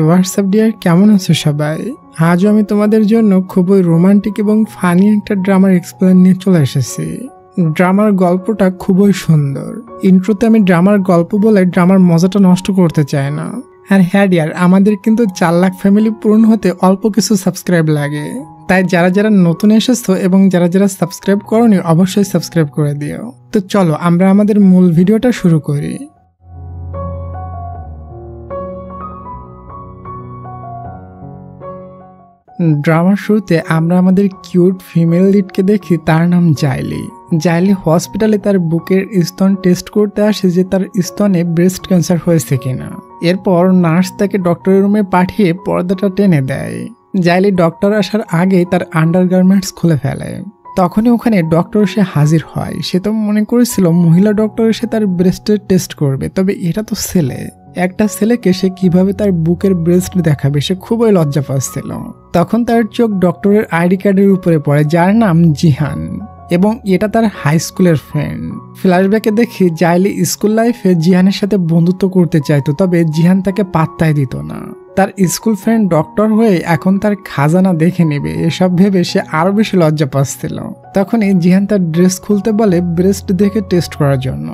WhatsApp deer, কেমন আছো সবাই? আজও আমি তোমাদের জন্য খুবই রোমান্টিক এবং ফানি একটা ড্রামার এক্সপ্লেন নিয়ে চলে এসেছি। ড্রামার গল্পটা খুবই সুন্দর। ইন্ট্রোতে আমি ড্রামার গল্প বলে ড্রামার মজাটা নষ্ট করতে চাই না। আর হ্যাঁ ডিয়ার, আমাদের কিন্তু 4 লাখ ফ্যামিলি পূরণ হতে অল্প কিছু সাবস্ক্রাইব লাগে। তাই যারা যারা নতুন এসেছো এবং যারা যারা সাবস্ক্রাইব করোনি অবশ্যই সাবস্ক্রাইব করে দিও। তো চলো আমরা আমাদের মূল ভিডিওটা শুরু করি। ড্রামার শুরুতে আমরা আমাদের কিউট ফিমেল লিডকে দেখি, তার নাম জাইলি। জাইলি হসপিটালে তার বুকের স্তন টেস্ট করতে আসে যে তার স্তনে ব্রেস্ট ক্যান্সার হয়েছে কিনা। এরপর নার্স তাকে ডক্টরের রুমে পাঠিয়ে পর্দাটা টেনে দেয়। জাইলি ডক্টর আসার আগে তার আন্ডারগার্মেন্টস খুলে ফেলে। তখনই ওখানে ডক্টর এসে হাজির হয়। সে তো মনে করেছিল মহিলা ডক্টর এসে তার ব্রেস্টের টেস্ট করবে, তবে এটা তো ছেলে। একটা ছেলেকে সে কিভাবে তার বুকের ব্রেস্ট দেখাবে, সে খুবই লজ্জা পাচ্ছিল। তখন তার চোখ ডক্টরের আইডি কার্ডের উপরে পড়ে, যার নাম জিহান, এবং এটা তার হাই স্কুলের ফ্রেন্ড। ফ্ল্যাশব্যাকে দেখি জাইলি স্কুল লাইফে জিহানের সাথে বন্ধুত্ব করতে চাইতো, তবে জিহান তাকে পাত্তাই দিত না। তার স্কুল ফ্রেন্ড ডক্টর হয়ে এখন তার খাজানা দেখে নেবে, এসব ভেবে সে আরো বেশি লজ্জা পাচ্ছিল। তখনই জিহান তার ড্রেস খুলতে বলে ব্রেস্ট দেখে টেস্ট করার জন্য।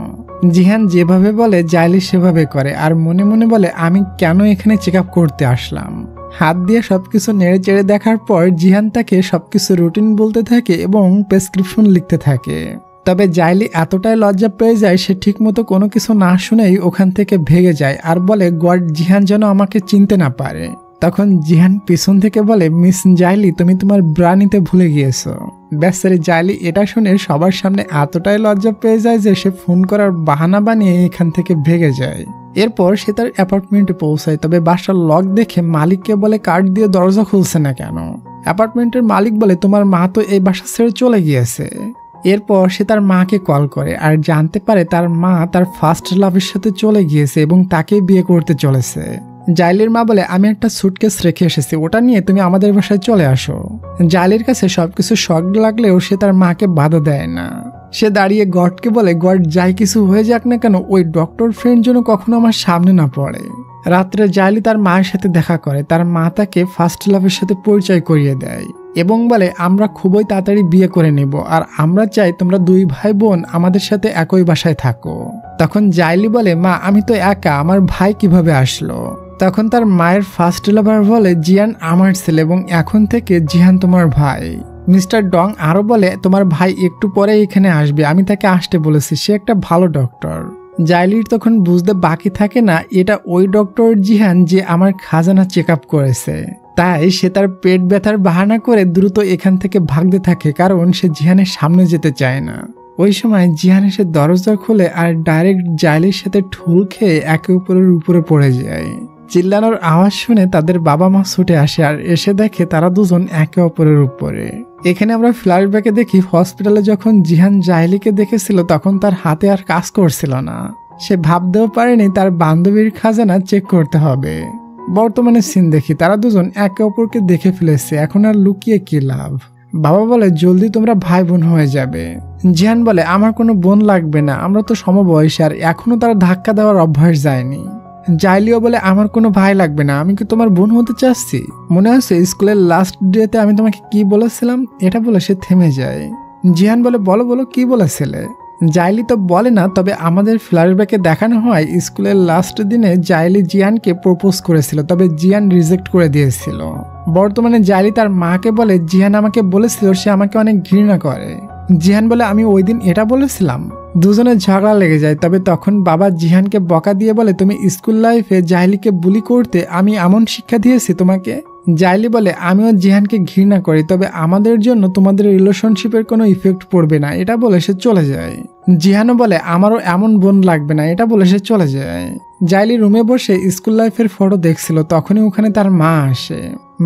জিহান যেভাবে বলে জাইলি সেভাবে করে, আর মনে মনে বলে আমি কেন এখানে চেক আপ করতে আসলাম। হাত দিয়ে সবকিছু নেড়ে চেড়ে দেখার পর জিহান তাকে সবকিছু রুটিন বলতে থাকে এবং প্রেসক্রিপশন লিখতে থাকে। তবে জাইলি এতটাই লজ্জা পেয়ে যায়, সে ঠিক মতো কোনো কিছু না শুনেই ওখান থেকে ভেগে যায় আর বলে গড, জিহান যেন আমাকে চিনতে না পারে। তখন জিহান পিছন থেকে বলে মিস জাইলি, তুমি তোমার ব্রা নিতে ভুলে গিয়েছো। ব্যাসারে জাইলি এটা শুনে সবার সামনে এতটাই লজ্জা পেয়ে যায় যে সে ফোন করার বাহানা বানিয়ে এখান থেকে ভেগে যায়। এরপর সে তার অ্যাপার্টমেন্টে পৌঁছায়, তবে বাসার লক দেখে মালিককে বলে কার্ড দিয়ে দরজা খুলছে না কেন। অ্যাপার্টমেন্টের মালিক বলে তোমার মা তো এই বাসা ছেড়ে চলে গিয়েছে। এরপর সে তার মাকে কল করে আর জানতে পারে তার মা তার ফার্স্ট লাভের সাথে চলে গিয়েছে এবং তাকে বিয়ে করতে চলেছে। জাইলির মা বলে আমি একটা সুটকেস রেখে এসেছি, ওটা নিয়ে তুমি আমাদের বাসায় চলে আসো। জাইলির কাছে সবকিছু শক লাগলেও সে তার মাকে বাধা দেয় না। সে দাঁড়িয়ে গডকে বলে গড, যাই কিছু হয়ে যাক না কেন ওই ডক্টর ফ্রেন্ড যেন কখনো আমার সামনে না পড়ে। রাত্রে জাইলি তার মায়ের সাথে দেখা করে। তার মা তাকে ফার্স্ট লাভের সাথে পরিচয় করিয়ে দেয় এবং বলে আমরা খুবই তাড়াতাড়ি বিয়ে করে নেব, আর আমরা চাই তোমরা 2 ভাই বোন আমাদের সাথে একই বাসায় থাকো। তখন জাইলি বলে মা, আমি তো একা, আমার ভাই কিভাবে আসলো? তখন তার মায়ের ফার্স্ট লাভার বলে জিয়ান আমার ছেলে এবং এখন থেকে জিহান তোমার ভাই। মিস্টার ডং আরো বলে তোমার ভাই একটু পরে এখানে আসবে, আমি তাকে আসতে বলেছি, সে একটা ভালো ডক্টর। জাইলির তখন বুঝতে বাকি থাকে না এটা ওই ডক্টর জিহান যে আমার খাজানা চেক আপ করেছে। তাই সে তার পেট ব্যথার বাহানা করে দ্রুত এখান থেকে ভাগতে থাকে, কারণ সে জিহানের সামনে যেতে চায় না। ওই সময় জিহান এসে দরজা খুলে আর ডাইরেক্ট জাইলির সাথে ঠুল খেয়ে একে অপরের উপরে পড়ে যায়। চিল্লানোর আওয়াজ শুনে তাদের বাবা মা ছুটে আসে আর এসে দেখে তারা দুজন একে অপরের উপরে। এখানে আমরা ফ্ল্যাশব্যাকে দেখি হসপিটালে যখন জিহান জাইলিকে দেখেছিল তখন তার হাতে আর কাজ করছিল না। সে ভাবতেও পারেনি তার বান্ধবীর খাজানা চেক করতে হবে। বর্তমানে সিন দেখি তারা দুজন একে অপরকে দেখে ফেলেছে, এখন আর লুকিয়ে কি লাভ। বাবা বলে জলদি তোমরা ভাই বোন হয়ে যাবে। জিহান বলে আমার কোনো বোন লাগবে না, আমরা তো সমবয়সী আর এখনো তার ধাক্কা দেওয়ার অভ্যাস যায়নি। জাইলিও বলে আমার কোনো ভাই লাগবে না, আমি কি তোমার বোন হতে চাচ্ছি? মনে আছে স্কুলের লাস্ট ডেতে আমি তোমাকে কি বলেছিলাম? এটা বলে সে থেমে যায়। জিহান বলে বলো বলো কি বলেছিলে? জাইলি তো বলে না, তবে আমাদের ফ্ল্যাশব্যাকে দেখানো হয় স্কুলের লাস্ট দিনে জাইলি জিয়ানকে প্রপোজ করেছিল, তবে জিয়ান রিজেক্ট করে দিয়েছিল। বর্তমানে জাইলি তার মাকে বলে জিহান আমাকে বলেছিল সে আমাকে অনেক ঘৃণা করে। জিহান বলে আমি ওই দিন এটা বলেছিলাম। দুজনের ঝগড়া লেগে যায়, তবে তখন বাবা জিহানকে বকা দিয়ে বলে তুমি স্কুল লাইফে জাইলিকে বুলি করতে, আমি এমন শিক্ষা দিয়েছি তোমাকে? জাইলি বলে আমিও জিহানকে ঘৃণা করি, তবে আমাদের জন্য তোমাদের রিলেশনশিপের কোনো ইফেক্ট পড়বে না, এটা বলে সে চলে যায়। জিহানও বলে আমারও এমন বোন লাগবে না, এটা বলে সে চলে যায়। জাইলি রুমে বসে স্কুল লাইফের ফটো দেখছিল, তখনই ওখানে তার মা আসে।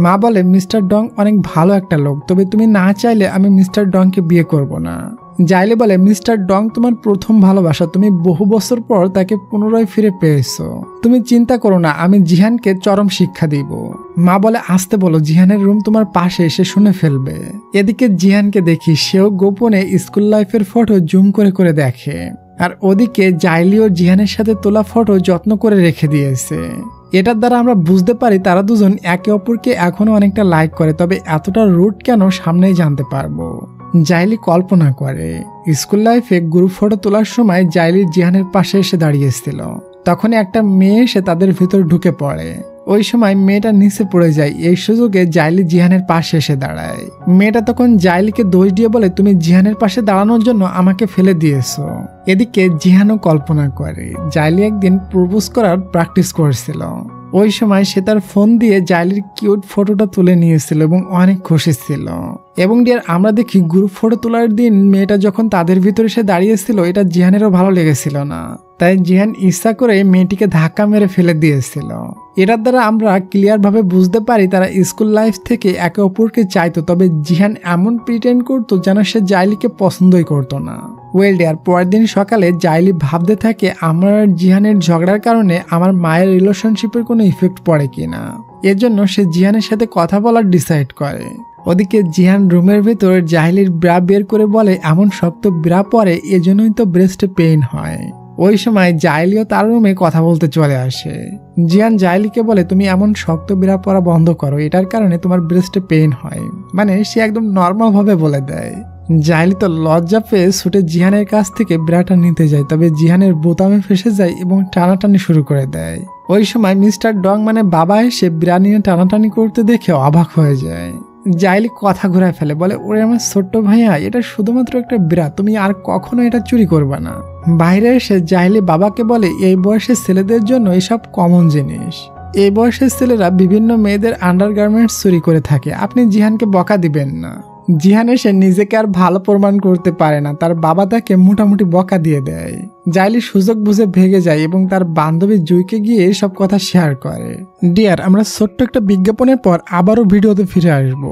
মা বলে মিস্টার ডং অনেক ভালো একটা লোক, তবে তুমি না চাইলে আমি মিস্টার ডংকে বিয়ে করব না। জাইলি বলে মিস্টার ডং তোমার প্রথম ভালোবাসা, তুমি বহু বছর পর তাকে পুনরায় ফিরে পেয়েছো, তুমি চিন্তা করো না, আমি জিহানকে চরম শিক্ষা দিব। মা বলে আসতে বলো, জিহানের রুম তোমার পাশে, এসে শুনে ফেলবে। এদিকে জিহানকে দেখি সেও গোপনে স্কুল লাইফের ফটো জুম করে করে দেখে, আর ওদিকে জাইলি ও জিহানের সাথে তোলা ফটো যত্ন করে রেখে দিয়েছে। এটার দ্বারা আমরা বুঝতে পারি তারা দুজন একে অপরকে এখনো অনেকটা লাইক করে, তবে এতটা রুড কেন সামনেই জানতে পারবো। জাইলি কল্পনা করে স্কুল লাইফে গ্রুপ ফটো তোলার সময় জাইলি জিহানের পাশে এসে দাঁড়িয়েছিল। তখন একটা মেয়ে এসে তাদের ভিতর ঢুকে পড়ে। ওই সময় মেয়েটা নিচে পড়ে যায়। এই সুযোগে জাইলি জিহানের পাশে এসে দাঁড়ায়। মেয়েটা তখন জাইলিকে দোষ দিয়ে বলে, তুমি জিহানের পাশে দাঁড়ানোর জন্য আমাকে ফেলে দিয়েছো। এদিকে জিহানও কল্পনা করে জাইলি একদিন প্রপোজ করার প্র্যাকটিস করছিল। ওই সময় সে তার ফোন দিয়ে জাইলির কিউট ফটোটা তুলে নিয়েছিল এবং অনেক খুশি ছিল। এবং ডিয়ার আমরা দেখি গ্রুপ ফটো তোলার দিন মেয়েটা যখন তাদের ভিতরে এসে দাঁড়িয়েছিল, এটা জিহানেরও ভালো লেগেছিল না। তাই জিহান ইচ্ছা করে মেয়েটিকে ধাক্কা মেরে ফেলে দিয়েছিল। এটার দ্বারা আমরা ক্লিয়ার ভাবে বুঝতে পারি তারা স্কুল লাইফ থেকে একে অপরকে চাইতো, তবে জিহান এমন প্রিটেন্ড করতো যেন সে জাইলিকে পছন্দই করতো না। ওয়েল ডিয়ার, পরের দিন সকালে জাইলি ভাবতে থাকে আমার জিহানের ঝগড়ার কারণে আমার মায়ের রিলেশনশিপের কোনো ইফেক্ট পড়ে কিনা। এর জন্য সে জিহানের সাথে কথা বলার ডিসাইড করে। ওদিকে জিহান রুমের ভেতর জাইলির ব্রা বের করে বলে এমন শক্ত ব্রা পরে এজন্যই তো ব্রেস্টে পেইন হয়। ওই সময় জাইলিও তার রুমে কথা বলতে চলে আসে। জিহান জাইলিকে বলে তুমি এমন শক্ত ব্রা পরা বন্ধ করো, এটার কারণে তোমার ব্রেস্টে পেইন হয়। মানে সে একদম নর্মাল ভাবে বলে দেয়। জাইলি তো লজ্জা পেয়ে ছুটে জিহানের কাছ থেকে ব্রাটা নিতে যায়, তবে জিহানের বোতামে ফেসে যায় এবং টানাটানি শুরু করে দেয়। ওই সময় মিস্টার ডং মানে বাবা এসে ব্রা নিয়ে টানাটানি করতে দেখে অবাক হয়ে যায়। জাইলি কথা ঘুরায় ফেলে, বলে ওরে আমার ছোট্ট ভাইয়া, এটা শুধুমাত্র একটা ব্রা, তুমি আর কখনো এটা চুরি করবে না। বাইরে এসে জাইলি বাবাকে বলে এই বয়সের ছেলেদের জন্য এসব কমন জিনিস। এই বয়সের ছেলেরা বিভিন্ন মেয়েদের আন্ডারগার্মেন্টস চুরি করে থাকে, আপনি জিহানকে বকা দিবেন না। জিহান এসে নিজেকে আর ভালো প্রমাণ করতে পারে না, তার বাবা তাকে মোটামুটি বকা দিয়ে দেয়। জাইলি সুযোগ বুঝে ভেগে যায় এবং তার বান্ধবী জুইকে গিয়ে সব কথা শেয়ার করে। ডিয়ার, আমরা ছোট্ট একটা বিজ্ঞাপনের পর আবারও ভিডিওতে ফিরে আসবো।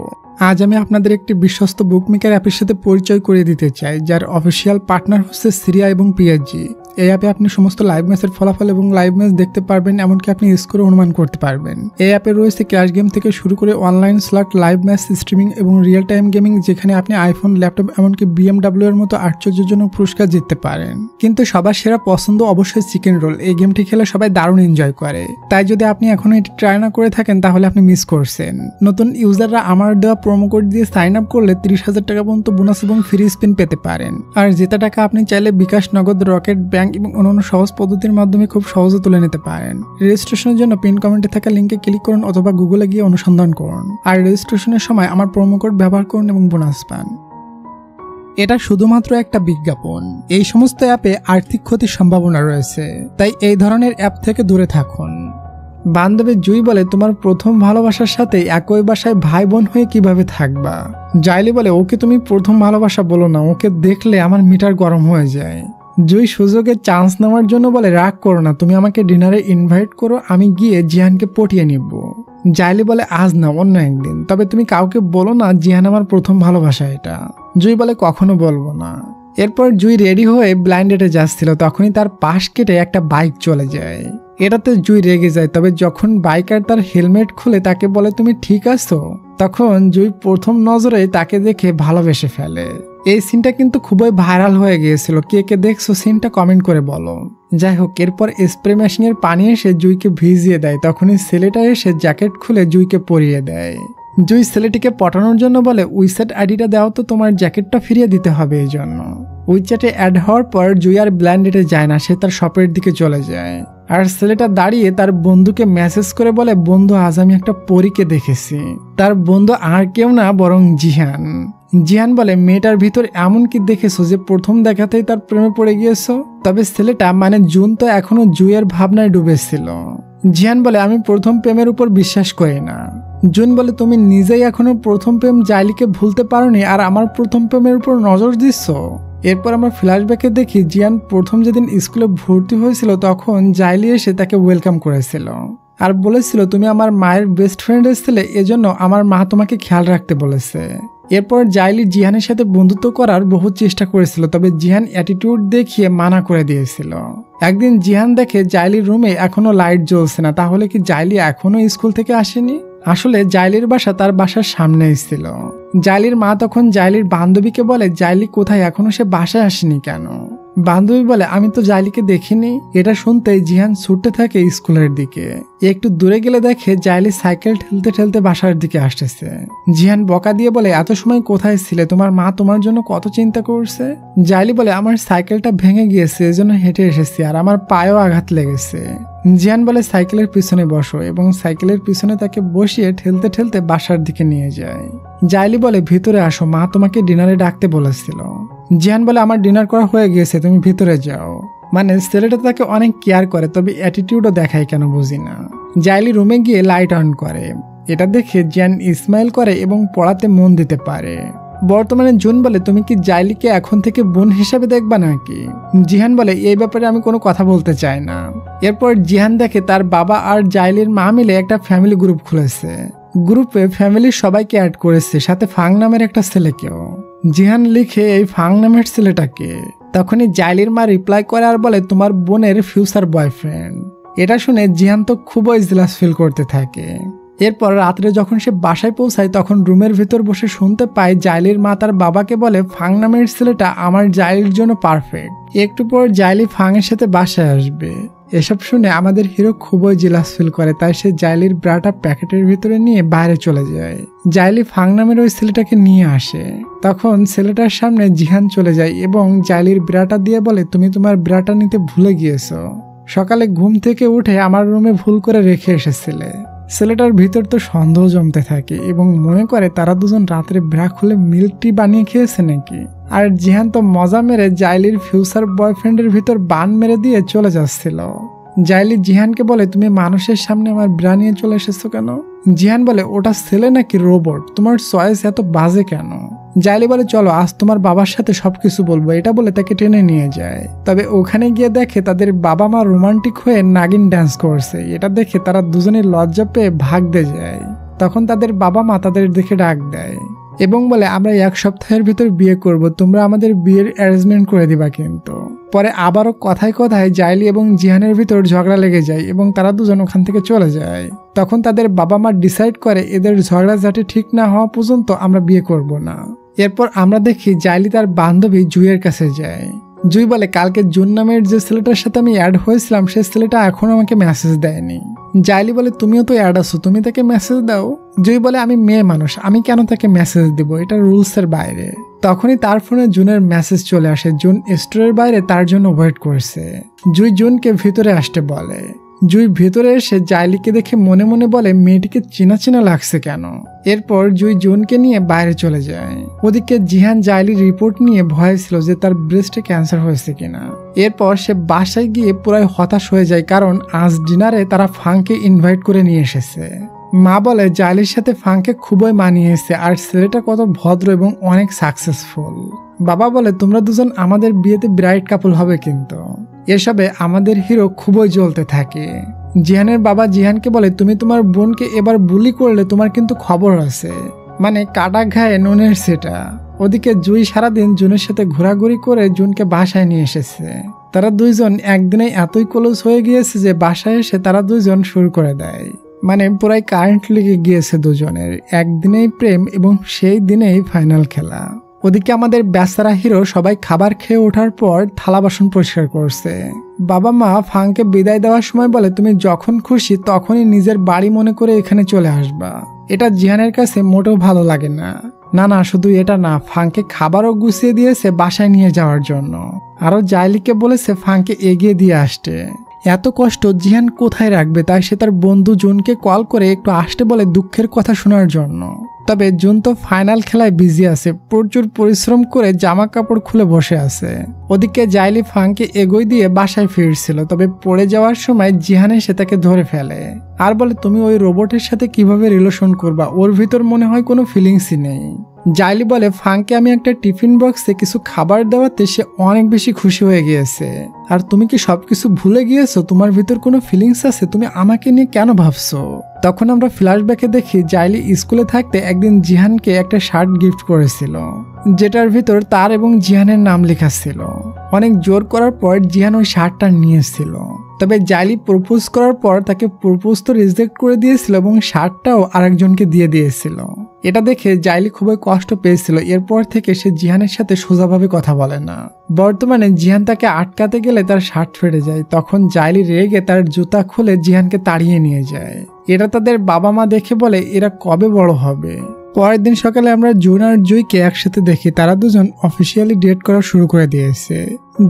আজ আমি আপনাদের একটি বিশ্বস্ত বুকমেকার অ্যাপের সাথে পরিচয় করে দিতে চাই, যার অফিসিয়াল পার্টনার হচ্ছে সিরিয়া এবং পিএসজি। এই অ্যাপে আপনি সমস্ত লাইভ ম্যাচের ফলাফল এবং লাইভ ম্যাচ দেখতে পারবেন, এমনকি আপনি স্কোর অনুমান করতে পারবেন। এই অ্যাপে রয়েছে ক্যাশ গেম থেকে শুরু করে online slot, live match streaming এবং রিয়েল টাইম গেমিং, যেখানে আপনি আইফোন, ল্যাপটপ এমনকি বিএমডাব্লিউ এর মতো আশ্চর্যজনক পুরস্কার জিততে পারেন। কিন্তু সবার সেরা পছন্দ অবশ্যই চিকেন রোল। এই গেমটি খেলে সবাই দারুণ এনজয় করে, তাই যদি আপনি এখনো এটি ট্রাই না করে থাকেন তাহলে আপনি মিস করছেন। নতুন ইউজাররা আমার দেওয়া প্রোমো কোড দিয়ে সাইন আপ করলে 30,000 টাকা পর্যন্ত বোনাস এবং ফ্রি স্পিন পেতে পারেন। আর জেতা টাকা আপনি চাইলে বিকাশ, নগদ, রকেট, ব্যাংক এবং অন্যান্য সহজ পদ্ধতির মাধ্যমে খুব সহজে তুলে নিতে পারেন। রেজিস্ট্রেশনের জন্য পিন কমেন্টে থাকা লিঙ্কে ক্লিক করুন অথবা গুগলে গিয়ে অনুসন্ধান করুন। আর রেজিস্ট্রেশনের সময় আমার প্রোমো কোড ব্যবহার করুন এবং বোনাস পান। এটা শুধুমাত্র একটা বিজ্ঞাপন। এই সমস্ত অ্যাপে আর্থিক ক্ষতির সম্ভাবনা রয়েছে, তাই এই ধরনের অ্যাপ থেকে দূরে থাকুন। বান্ধবী জুই বলে তোমার প্রথম ভালোবাসার সাথে একই বাসায় ভাই বোন হয়ে কিভাবে থাকবা। জাইলি বলে ওকে তুমি প্রথম ভালোবাসা বলো না, ওকে দেখলে আমার মিটার গরম হয়ে যায়। জুই সুযোগে চান্স নেওয়ার জন্য বলে রাগ করো না, তুমি আমাকে ডিনারে ইনভাইট করো, আমি গিয়ে জিহানকে পটিয়ে নিব। জাইলি বলে আজ না, অন্য একদিন, তবে তুমি কাউকে বলো না জিহান আমার প্রথম ভালোবাসা এটা। জুই বলে কখনো বলবো না। এরপর জুই রেডি হয়ে ব্লাইন্ড ডেটে যাচ্ছিল, তখনই তার পাশ কেটে একটা বাইক চলে যায়। এটাতে জুই রেগে যায়, তবে যখন বাইকার তার হেলমেট খুলে তাকে বলে তুমি ঠিক আছো, তখন জুই প্রথম নজরে তাকে দেখে ভালোবেসে ফেলে। এই সিনটা কিন্তু খুবই ভাইরাল হয়ে গিয়েছিল, কে কে দেখছো সিনটা কমেন্ট করে বলো। যাই হোক, এরপর স্প্রে মেশিনের পানি এসে জুইকে ভিজিয়ে দেয়, তখনই ছেলেটা এসে জ্যাকেট খুলে জুইকে পরিয়ে দেয়। জুই ছেলেটিকে পটানোর জন্য বলে উইচ্যাট আইডিটা দাও তো, তোমার জ্যাকেটটা ফিরিয়ে দিতে হবে এই জন্য। উইচ্যাটে অ্যাড হওয়ার পর জুই আর ব্ল্যান্ডেটে যায় না, সে তার শপের দিকে চলে যায়। আর ছেলেটা দাঁড়িয়ে তার বন্ধুকে মেসেজ করে বলে বন্ধু আজ আমি একটা পরীকে দেখেছি। তার বন্ধু আর কেউ না বরং জিহান। জিহান বলে মেয়েটার ভিতর এমন কি দেখেছো যে প্রথম দেখাতেই তার প্রেমে পড়ে গিয়েছো। তবে ছেলেটা মানে জুন তো এখনো জুইয়ের ভাবনায় ডুবেছিল। জিহান বলে আমি প্রথম প্রেমের উপর বিশ্বাস করি না। জুন বলে তুমি নিজেই এখনো প্রথম প্রেম জাইলিকে ভুলতে পারোনি আর আমার প্রথম প্রেমের উপর নজর দিচ্ছ। এরপর আমরা ফ্ল্যাশব্যাকে দেখি জিয়ান প্রথম যেদিন স্কুলে ভর্তি হয়েছিল তখন জাইলি এসে তাকে ওয়েলকাম করেছিল আর বলেছিল তুমি আমার মায়ের বেস্ট ফ্রেন্ড ছিলে, এজন্য আমার মা তোমাকে খেয়াল রাখতে বলেছে। এরপর জাইলি জিহানের সাথে বন্ধুত্ব করার বহু চেষ্টা করেছিল, তবে জিহান অ্যাটিটিউড দেখিয়ে মানা করে দিয়েছিল। একদিন জিহান দেখে জাইলির রুমে এখনো লাইট জ্বলছে না, তাহলে কি জাইলি এখনো স্কুল থেকে আসেনি? আসলে জাইলির বাসা তার বাসার সামনেই ছিল। জাইলির মা তখন জাইলির বান্ধবীকে বলে জাইলি কোথায়, এখনো সে বাসায় আসেনি কেন? বান্ধবী বলে আমি তো জাইলিকে দেখিনি। এটা শুনতেই জিহান ছুটতে থাকে স্কুলের দিকে। একটু দূরে গেলে দেখে জাইলি সাইকেল ঠেলতে ঠেলতে বাসার দিকে আসতেছে। জিহান বকা দিয়ে বলে এত সময় কোথায় ছিলে, তোমার মা তোমার জন্য কত চিন্তা করছে। জাইলি বলে আমার সাইকেলটা ভেঙে গিয়েছে, এজন্য হেঁটে এসেছি, আর আমার পায়েও আঘাত লেগেছে। জিহান বলে সাইকেলের পিছনে বসো এবং সাইকেলের পিছনে তাকে বসিয়ে ঠেলতে ঠেলতে বাসার দিকে নিয়ে যায়। জাইলি বলে ভিতরে আসো, মা তোমাকে ডিনারে ডাকতে বলেছিল। জিহান বলে আমার ডিনার করা হয়ে গিয়েছে, তুমি ভিতরে যাও। মানে ছেলেটা তাকে অনেক কেয়ার করে, তবে অ্যাটিটিউডও দেখায় কেন বুঝি না। জাইলি রুমে গিয়ে লাইট অন করে। এটা দেখে জিহান স্মাইল করে এবং পড়াতে মন দিতে পারে। বর্তমানে জুন বলে তুমি কি জাইলিকে এখন থেকে বোন হিসাবে দেখবা নাকি। জিহান বলে এই ব্যাপারে আমি কোনো কথা বলতে চাই না। এরপর জিহান দেখে তার বাবা আর জাইলির মা মিলে একটা ফ্যামিলি গ্রুপ খুলেছে। গ্রুপে ফ্যামিলির সবাইকে অ্যাড করেছে, সাথে ফাং নামের একটা ছেলেকেও। জিহান লিখে এই ফাং নামের ছেলেটাকে। তখনই জাইলির মা রিপ্লাই করে আর বলে তোমার বোনের ফিউচার বয়ফ্রেন্ড। এটা শুনে জিহান তো খুবই জেলাস ফিল করতে থাকে। এরপর রাত্রে যখন সে বাসায় পৌঁছায় তখন রুমের ভিতর বসে শুনতে পায় জাইলির মা তার বাবাকে বলে ফাং নামের ছেলেটা আমার জাইলির জন্য পারফেক্ট। একটু পর জাইলি ফাংয়ের সাথে বাসায় আসবে। এসব শুনে আমাদের হিরো খুবই জেলাস ফিল করে, তাই সে জাইলির ব্রাটা প্যাকেটের ভিতরে নিয়ে বাইরে চলে যায়। জাইলি ফাং নামের ওই ছেলেটাকে নিয়ে আসে। তখন ছেলেটার সামনে জিহান চলে যায় এবং জাইলির ব্রাটা দিয়ে বলে তুমি তোমার ব্রাটা নিতে ভুলে গিয়েছো, সকালে ঘুম থেকে উঠে আমার রুমে ভুল করে রেখে এসেছিলে। ছেলেটার ভিতর তো সন্দেহ জমতে থাকে এবং মনে করে তারা দুজন রাত্রে ব্রা খুলে মিল্ক টি বানিয়ে খেয়েছে নাকি। আর জিহান তো মজা মেরে জাইলির ফিউচার বয়ফ্রেন্ডের ভিতর বান মেরে দিয়ে চলে যাচ্ছিল। জাইলি জিহানকে বলে তুমি মানুষের সামনে আমার ব্রা নিয়ে চলে এসেছো কেন। জিহান বলে ওটা ছেলে নাকি রোবট, তোমার চয়েস এত বাজে কেন। জাইলি বলে চলো আজ তোমার বাবার সাথে সবকিছু বলবো। এটা বলে তাকে টেনে নিয়ে যায়। তবে ওখানে গিয়ে দেখে তাদের বাবা মা রোমান্টিক হয়ে নাগিন ডান্স করছে। এটা দেখে তারা দুজনে লজ্জা পেয়ে ভাগতে যায়। তখন তাদের বাবা মা তাদের দেখে ডাক দেয় এবং বলে আমরা 1 সপ্তাহের ভিতর বিয়ে করব, তোমরা আমাদের বিয়ের অ্যারেঞ্জমেন্ট করে দিবা। কিন্তু পরে আবারও কথায় কথায় জাইলি এবং জিহানের ভিতর ঝগড়া লেগে যায় এবং তারা দুজন ওখান থেকে চলে যায়। তখন তাদের বাবা মা ডিসাইড করে এদের ঝগড়াঝাটি ঠিক না হওয়া পর্যন্ত আমরা বিয়ে করব না। এরপর আমরা দেখি জাইলি তার বান্ধবী জুইয়ের কাছে যায়। জুই বলে কালকে জুন নামের যে ছেলেটার সাথে আমি অ্যাড হয়েছিলাম সে ছেলেটা এখনো আমাকে মেসেজ দেয়নি। জাইলি বলে তুমিও তো অ্যাড আছো, তুমি তাকে মেসেজ দাও। জুই বলে আমি মেয়ে মানুষ, আমি কেন তাকে মেসেজ দিব, এটা রুলসের বাইরে। তখনই তার ফোনে জুনের মেসেজ চলে আসে। জুন স্টোরের বাইরে তার জন্য ওয়েট করছে। জুই জুনকে ভিতরে আসতে বলে। জুই ভেতরে এসে জাইলিকে দেখে মনে মনে বলে মেয়েটিকে চেনা চেনা লাগছে কেন। এরপর জুই জুনকে নিয়ে বাইরে চলে যায়। ওদিকে জিহান জাইলির রিপোর্ট নিয়ে ভয় ছিল যে তার ব্রেস্টে ক্যান্সার হয়েছে কিনা। এরপর সে বাসায় গিয়ে পুরাই হতাশ হয়ে যায়, কারণ আজ ডিনারে তারা ফাংকে ইনভাইট করে নিয়ে এসেছে। মা বলে জাইলির সাথে ফাংকে খুবই মানিয়েছে আর ছেলেটা কত ভদ্র এবং অনেক সাকসেসফুল। বাবা বলে তোমরা দুজন আমাদের বিয়েতে ব্রাইড কাপল হবে। কিন্তু এসবে আমাদের হিরো খুবই জ্বলতে থাকে। জিহানের বাবা জিহানকে বলে তুমি তোমার বোনকে এবার বুলি করলে তোমার কিন্তু খবর আছে, মানে কাটা ঘায়ে নুনের সেটা। ওদিকে জুই সারাদিন জুনের সাথে ঘোরাঘুরি করে জুনকে বাসায় নিয়ে এসেছে। তারা দুইজন একদিনে এতই ক্লোজ হয়ে গিয়েছে যে বাসায় এসে তারা দুইজন শুরু করে দেয়। মানে পুরাই কারেন্ট লেগে গিয়েছে দুজনের। একদিনেই প্রেম এবং সেই দিনেই ফাইনাল খেলা। ওদিকে আমাদের বেচারা হিরো সবাই খাবার খেয়ে ওঠার পর থালা বাসন পরিষ্কার করছে। বাবা মা ফাংকে বিদায় দেওয়ার সময় বলে তুমি যখন খুশি তখনই নিজের বাড়ি মনে করে এখানে চলে আসবা। এটা জিহানের কাছে মোটেও ভালো লাগে না। না শুধু এটা না, ফাংকে খাবারও গুছিয়ে দিয়েছে বাসায় নিয়ে যাওয়ার জন্য। আরো জাইলিকে বলেছে ফাংকে এগিয়ে দিয়ে আসতে। এত কষ্ট জিহান কোথায় রাখবে, তাই সে তার বন্ধু জুনকে কল করে একটু আসতে বলে দুঃখের কথা শোনার জন্য। তবে জুন তো ফাইনাল খেলায় বিজি আছে, প্রচুর পরিশ্রম করে জামা কাপড় খুলে বসে আছে। ওদিকে জাইলি ফাংকে এগোই দিয়ে বাসায় ফিরছিল, তবে পড়ে যাওয়ার সময় জিহান এসে তাকে ধরে ফেলে আর বলে তুমি ওই রোবটের সাথে কিভাবে রিলেশন করবা, ওর ভিতর মনে হয় কোনো ফিলিংসই নেই। জাইলি বলে ফাংকে আমি একটা টিফিন বক্সে কিছু খাবার দেওয়াতে সে অনেক বেশি খুশি হয়ে গিয়েছে। আর তুমি কি সবকিছু ভুলে গিয়েছো, তোমার ভিতর কোনো ফিলিংস আছে, তুমি আমাকে নিয়ে কেন ভাবছো। তখন আমরা ফ্ল্যাশব্যাকে দেখি জাইলি স্কুলে থাকতে একদিন জিহানকে একটা শার্ট গিফট করেছিল, যেটার ভিতর তার এবং জিহানের নাম লেখা ছিল। অনেক জোর করার পর জিহান ওই শার্টটা নিয়েছিল। তবে জাইলি প্রপোজ করার পর তাকে প্রপোজ তো রিজেক্ট করে দিয়েছিল এবং শার্টটাও আরেকজনকে দিয়ে দিয়েছিল। এটা দেখে জাইলি খুবই কষ্ট পেয়েছিল। এরপর থেকে সে জিহানের সাথে সোজাভাবে কথা বলে না। বর্তমানে জিহান তাকে আটকাতে গেলে তার শার্ট ফেটে যায়। তখন জাইলি রেগে তার জুতা খুলে জিহানকে তাড়িয়ে নিয়ে যায়। এটা তাদের বাবা মা দেখে বলে এরা কবে বড় হবে। পরের দিন সকালে আমরা জুন আর জুইকে একসাথে দেখি। তারা দুজন অফিসিয়ালি ডেট করা শুরু করে দিয়েছে।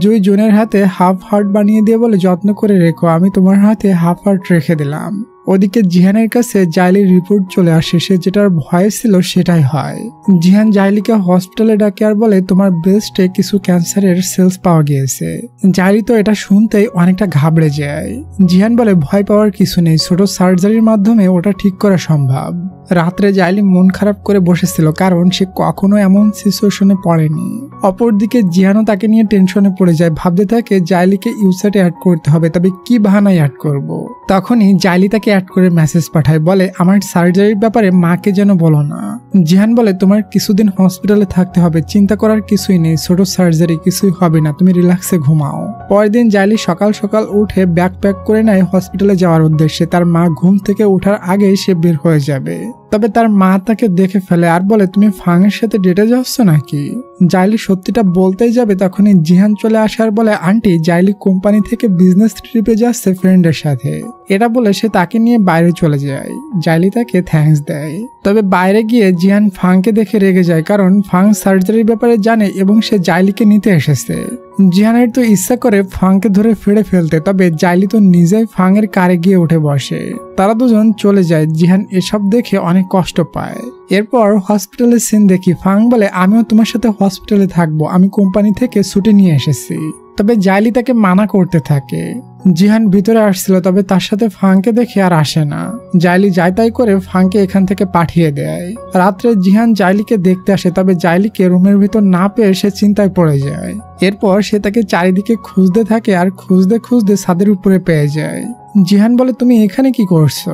জুই জুনের হাতে হাফ হার্ট বানিয়ে দিয়ে বলে যত্ন করে রেখো, আমি তোমার হাতে হাফ হার্ট রেখে দিলাম। ওদিকে জিহানের কাছে জাইলির রিপোর্ট চলে আসে। সে যেটার ভয় ছিল সেটাই হয়। জিহান জাইলিকে হসপিটালে ডাকে আর বলে তোমার ব্রেস্টে কিছু ক্যান্সারের সেলস পাওয়া গিয়েছে। জাইলি তো এটা শুনতেই অনেকটা ঘাবড়ে যায়। জিহান বলে ভয় পাওয়ার কিছু নেই, ছোট সার্জারির মাধ্যমে ওটা ঠিক করা সম্ভব। রাত্রে জাইলি মন খারাপ করে বসেছিল কারণ সে কখনো এমন সিচুয়েশনে পড়েনি। অপরদিকে জিহানও তাকে নিয়ে টেনশনে পড়ে যায়। ভাবতে থাকে জাইলিকে ইউসাইটে অ্যাড করতে হবে, তবে কি বাহানায় অ্যাড করব। তখনই জাইলি তাকে অ্যাড করে মেসেজ পাঠায়, বলে আমার সার্জারির ব্যাপারে মাকে যেন বলো না। জিহান বলে তোমার কিছুদিন হসপিটালে থাকতে হবে, চিন্তা করার কিছুই নেই, ছোট সার্জারি, কিছুই হবে না, তুমি রিল্যাক্সে ঘুমাও। পরের দিন জাইলি সকাল সকাল উঠে ব্যাগ প্যাক করে নেয় হসপিটালে যাওয়ার উদ্দেশ্যে। তার মা ঘুম থেকে ওঠার আগেই সে বের হয়ে যাবে। তবে তার মা তাকে দেখে ফেলে আর বলে তুমি ফাংয়ের সাথে ডেটে যাচ্ছ নাকি। জাইলি সত্যিটা বলতেই যাবে তখনই জিহান চলে আসে আর বলে আন্টি জাইলি কোম্পানি থেকে বিজনেস ট্রিপে যাচ্ছে ফ্রেন্ডের সাথে। এটা বলে সে তাকে নিয়ে বাইরে চলে যায়। জাইলি তাকে থ্যাঙ্কস দেয়। তবে বাইরে গিয়ে জিহান ফাংকে দেখে রেগে যায় কারণ ফাং সার্জারির ব্যাপারে জানে এবং সে জাইলিকে নিতে এসেছে। জিহানের তো ইচ্ছা করে ফাংকে ধরে ফেড়ে ফেলতে, তবে জাইলি তো নিজেই ফাংয়ের কারে গিয়ে উঠে বসে। তারা দুজন চলে যায়। জিহান এসব দেখে অনেক কষ্ট পায়। এরপর হসপিটালের সিন দেখি। ফাং বলে আমিও তোমার সাথে হসপিটালে থাকবো, আমি কোম্পানি থেকে ছুটি নিয়ে এসেছি। তবে জাইলি তাকে মানা করতে থাকে। জিহান ভিতরে আসছিল, তবে তার সাথে ফাংকে দেখে আর আসে না। জাইলি যাই তাই করে ফাংকে এখান থেকে পাঠিয়ে দেয়। রাত্রে জিহান জাইলিকে দেখতে আসে, তবে জাইলিকে রুমের ভিতর না পেয়ে সে চিন্তায় পড়ে যায়। এরপর সে তাকে চারিদিকে খুঁজতে থাকে আর খুঁজতে খুঁজতে ছাদের উপরে পেয়ে যায়। জিহান বলে তুমি এখানে কি করছো।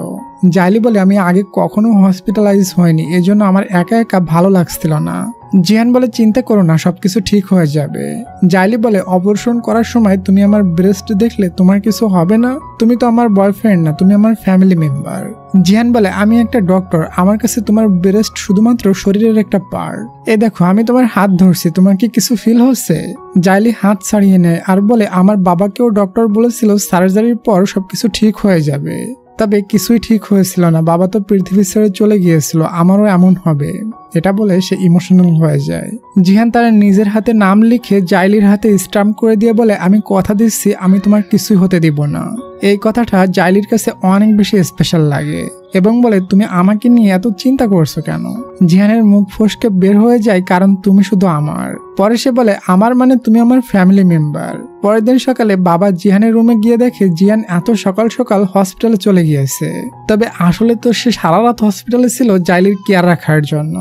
জাইলি বলে আমি আগে কখনো হসপিটালাইজ হয়নি, এজন্য আমার একা একা ভালো লাগছিল না। জিহান বলে চিন্তা করো না, সবকিছু ঠিক হয়ে যাবে। জাইলি বলে অপারেশন করার সময় তুমি আমার ব্রেস্ট দেখলে তোমার কিছু হবে না, তুমি তো আমার বয়ফ্রেন্ড না, তুমি আমার ফ্যামিলি মেম্বার। জিহান বলে আমি একটা ডক্টর, আমার কাছে তোমার ব্রেস্ট শুধুমাত্র শরীরের একটা পার্ট। এই দেখো আমি তোমার হাত ধরছি, তোমার কি কিছু ফিল হচ্ছে। জাইলি হাত ছাড়িয়ে নেয় আর বলে আমার বাবাকেও ডক্টর বলেছিল সার্জারির পর সবকিছু ঠিক হয়ে যাবে, তবে কিছুই ঠিক হয়েছিল না, বাবা তো পৃথিবী ছেড়ে চলে গিয়েছিল, আমারও এমন হবে। এটা বলে সে ইমোশনাল হয়ে যায়। জিহান তার নিজের হাতে নাম লিখে জাইলির হাতে স্টাম্প করে দিয়ে বলে আমি কথা দিচ্ছি আমি তোমার কিছুই হতে দিব না। এই কথাটা জাইলির কাছে অনেক বেশি স্পেশাল লাগে এবং বলে তুমি আমাকে নিয়ে এত চিন্তা করছো কেন। জিহানের মুখ ফসকে বের হয়ে যায় কারণ তুমি শুধু আমার। পরে সে বলে আমার মানে তুমি আমার ফ্যামিলি মেম্বার। পরের দিন সকালে বাবা জিহানের রুমে গিয়ে দেখে জিহান এত সকাল সকাল হসপিটালে চলে গিয়েছে। তবে আসলে তো সে সারা রাত হসপিটালে ছিল জাইলির কেয়ার রাখার জন্য।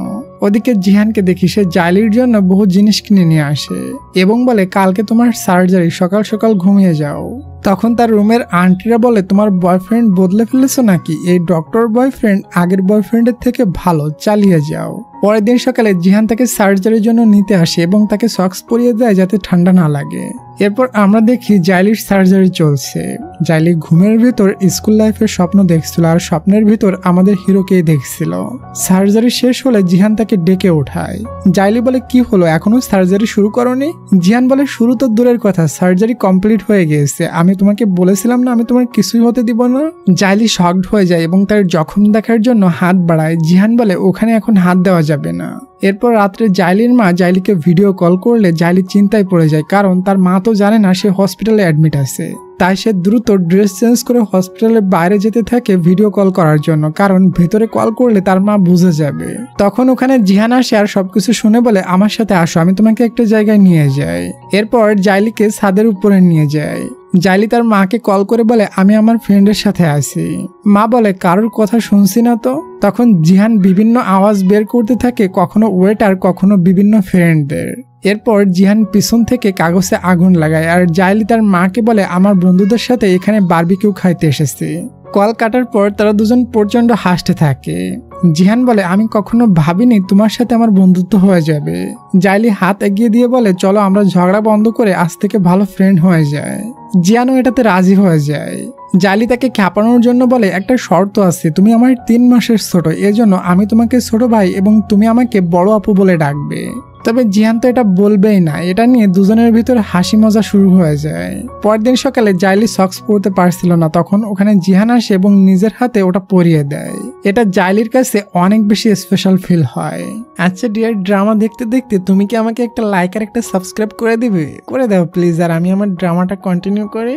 ওদিকে জিহানকে দেখি সে জাইলির জন্য বহু জিনিস কিনে নিয়ে আসে এবং বলে কালকে তোমার সার্জারি, সকাল সকাল ঘুমিয়ে যাও। তখন তার রুমের আন্টিরা বলে তোমার বয়ফ্রেন্ড বদলে ফেলেছো নাকি, এই ডক্টর বয়ফ্রেন্ড আগের বয়ফ্রেন্ডের থেকে ভালো, চালিয়ে যাও। পরের দিন সকালে জিহান তাকে সার্জারির জন্য নিতে আসে এবং তাকে সক্স পরিয়ে দেয় যাতে ঠান্ডা না লাগে। এরপর আমরা দেখি জাইলির সার্জারি চলছে। জাইলি ঘুমের ভিতর স্কুল লাইফের স্বপ্ন দেখছিল আর স্বপ্নের ভিতর আমাদের হিরোকেই দেখছিল। সার্জারি শেষ হলে জিহান তাকে ডেকে ওঠায়। জাইলি বলে কি হলো, এখনো সার্জারি শুরু করোনি। জিহান বলে শুরু তো দূরের কথা, সার্জারি কমপ্লিট হয়ে গিয়েছে, আমি তোমাকে বলেছিলাম না আমি তোমার কিছুই হতে দিব না। জাইলি শকড হয়ে যায় এবং তার জখম দেখার জন্য হাত বাড়ায়। জিহান বলে ওখানে এখন হাত দেওয়া যাবে না। এরপর রাত্রে জাইলির মা জাইলিকে ভিডিও কল করলে জাইলি চিন্তায় পড়ে যায় কারণ তার মা তো জানে না সে হসপিটালে অ্যাডমিট আছে। তাই সে দ্রুত ড্রেস চেঞ্জ করে হসপিটালের বাইরে যেতে থাকে ভিডিও কল করার জন্য, কারণ ভেতরে কল করলে তার মা বুঝে যাবে। তখন ওখানে জিহান আসে আর সবকিছু শুনে বলে আমার সাথে আসো, আমি তোমাকে একটা জায়গায় নিয়ে যাই। এরপর জাইলিকে ছাদের উপরে নিয়ে যায়। জাইলি তার মাকে কল করে বলে আমি আমার ফ্রেন্ডের সাথে আছি। মা বলে কারোর কথা শুনছি না তো। তখন জিহান বিভিন্ন আওয়াজ বের করতে থাকে, কখনো ওয়েটার কখনো বিভিন্ন ফ্রেন্ডদের। এরপর জিহান পিছন থেকে কাগজে আগুন লাগায় আর জাইলি তার মাকে বলে আমার বন্ধুদের সাথে এখানে বারবিকিউ খাইতে এসেছি। কল কাটার পর তারা দুজন প্রচন্ড হাসতে থাকে। জিহান বলে আমি কখনো ভাবিনি তোমার সাথে আমার বন্ধুত্ব হয়ে যাবে। জাইলি হাত এগিয়ে দিয়ে বলে চলো আমরা ঝগড়া বন্ধ করে আজ থেকে ভালো ফ্রেন্ড হয়ে যায়। জিয়ানও এটাতে রাজি হয়ে যায়। জাইলি তাকে খ্যাপানোর জন্য বলে একটা শর্ত আছে, তুমি আমার 3 মাসের ছোট, এজন্য আমি তোমাকে ছোট ভাই এবং তুমি আমাকে বড় আপু বলে ডাকবে। তবে জিহান তো এটা বলবেই না। এটা নিয়ে দুজনের ভিতর হাসি মজা শুরু হয়ে যায়। পরের দিন সকালে জাইলি সক্স পরতে পারছিল না, তখন ওখানে জিহান আসে এবং নিজের হাতে ওটা পরিয়ে দেয়। এটা জাইলির কাছে অনেক বেশি স্পেশাল ফিল হয়। আচ্ছা ডিয়ার, ড্রামা দেখতে দেখতে তুমি কি আমাকে একটা লাইক আর একটা সাবস্ক্রাইব করে দিবে? করে দাও প্লিজ, আর আমি আমার ড্রামাটা কন্টিনিউ করি।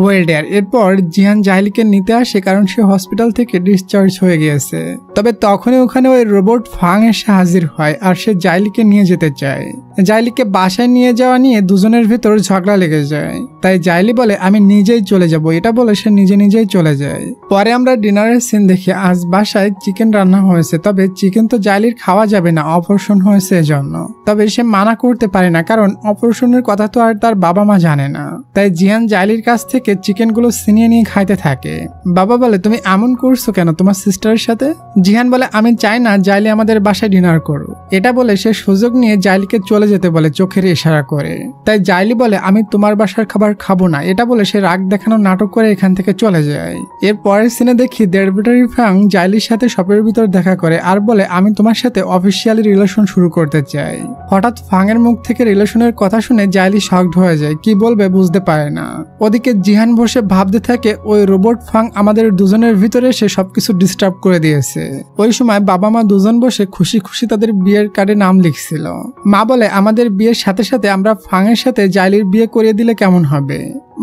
ওয়েল ডিয়ার, এরপর জিহান জাইলিকে নিতে আসে কারণ সে হসপিটাল থেকে ডিসচার্জ হয়ে গিয়েছে। তবে তখনই ওখানে ওই রোবট ফাং এসে হাজির হয় আর সে জাইলিকে নিয়ে যেতে চায়। জাইলিকে বাসায় নিয়ে যাওয়া নিয়ে দুজনের ভিতর ঝগড়া লেগে যায়। তাই জাইলি বলে আমি নিজেই চলে যাব, এটা বলে সে নিজেই চলে যায়। পরে আমরা ডিনারের সিন দেখি। আজ বাসায় চিকেন রান্না হয়েছে, তবে চিকেন তো জাইলির খাওয়া যাবে না, অপারেশন হয়েছে এজন্য। তবে সে মানা করতে পারে না কারণ অপারেশনের কথা তো আর তার বাবা মা জানে না। তাই জিহান জাইলির কাছ থেকে চিকেন গুলো ছিনিয়ে নিয়ে খাইতে থাকে। বাবা বলে তুমি এমন করছো কেন তোমার সিস্টারের সাথে? জিহান বলে আমি চাই না জাইলি আমাদের বাসায় ডিনার করুক। এটা বলে সে সুযোগ নিয়ে জাইলিকে চলে যেতে বলে চোখের ইশারা করে। তাই জাইলি বলে আমি তোমার বাসার খাবার খাবো না। এটা বলে সে রাগ দেখানো নাটক করে এখান থেকে চলে যায়। এর পরের সিনে দেখি দেড়বেটারি ফাং জাইলির সাথে শপের ভিতর দেখা করে আর বলে আমি তোমার সাথে অফিসিয়ালি রিলেশন শুরু করতে চাই। হঠাৎ ফাং এর মুখ থেকে রিলেশনের কথা শুনে জাইলি শকড হয়ে যায়, কি বলবে বুঝতে পারে না। ওদিকে জিহান বসে ভাবতে থাকে ওই রোবট ফাং আমাদের দুজনের ভিতরে এসে সবকিছু ডিস্টার্ব করে দিয়েছে। ওই সময় বাবা মা দুজন বসে খুশি খুশি তাদের বিয়ের কার্ডে নাম লিখছিল। মা বলে আমাদের বিয়ের সাথে সাথে আমরা ফাং এর সাথে জাইলির বিয়ে করিয়ে দিলে কেমন হবে?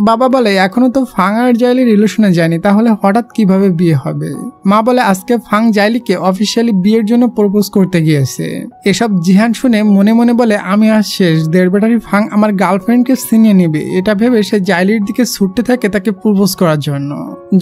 বাবা বলে এখনো তো ফাং আর জাইলি রিলেশনে যায়নি, তাহলে হঠাৎ কিভাবে বিয়ে হবে? মা বলে আজকে ফাং জাইলিকে অফিসিয়ালি বিয়ের জন্য প্রপোজ করতে গিয়েছে। এসব জিহান শুনে মনে মনে বলে আমি আজ শেষ, দেড়বেটারি ফাং আমার গার্লফ্রেন্ডকে ছিনিয়ে নেবে। এটা ভেবে সে জাইলির দিকে ছুটতে থাকে তাকে প্রপোজ করার জন্য।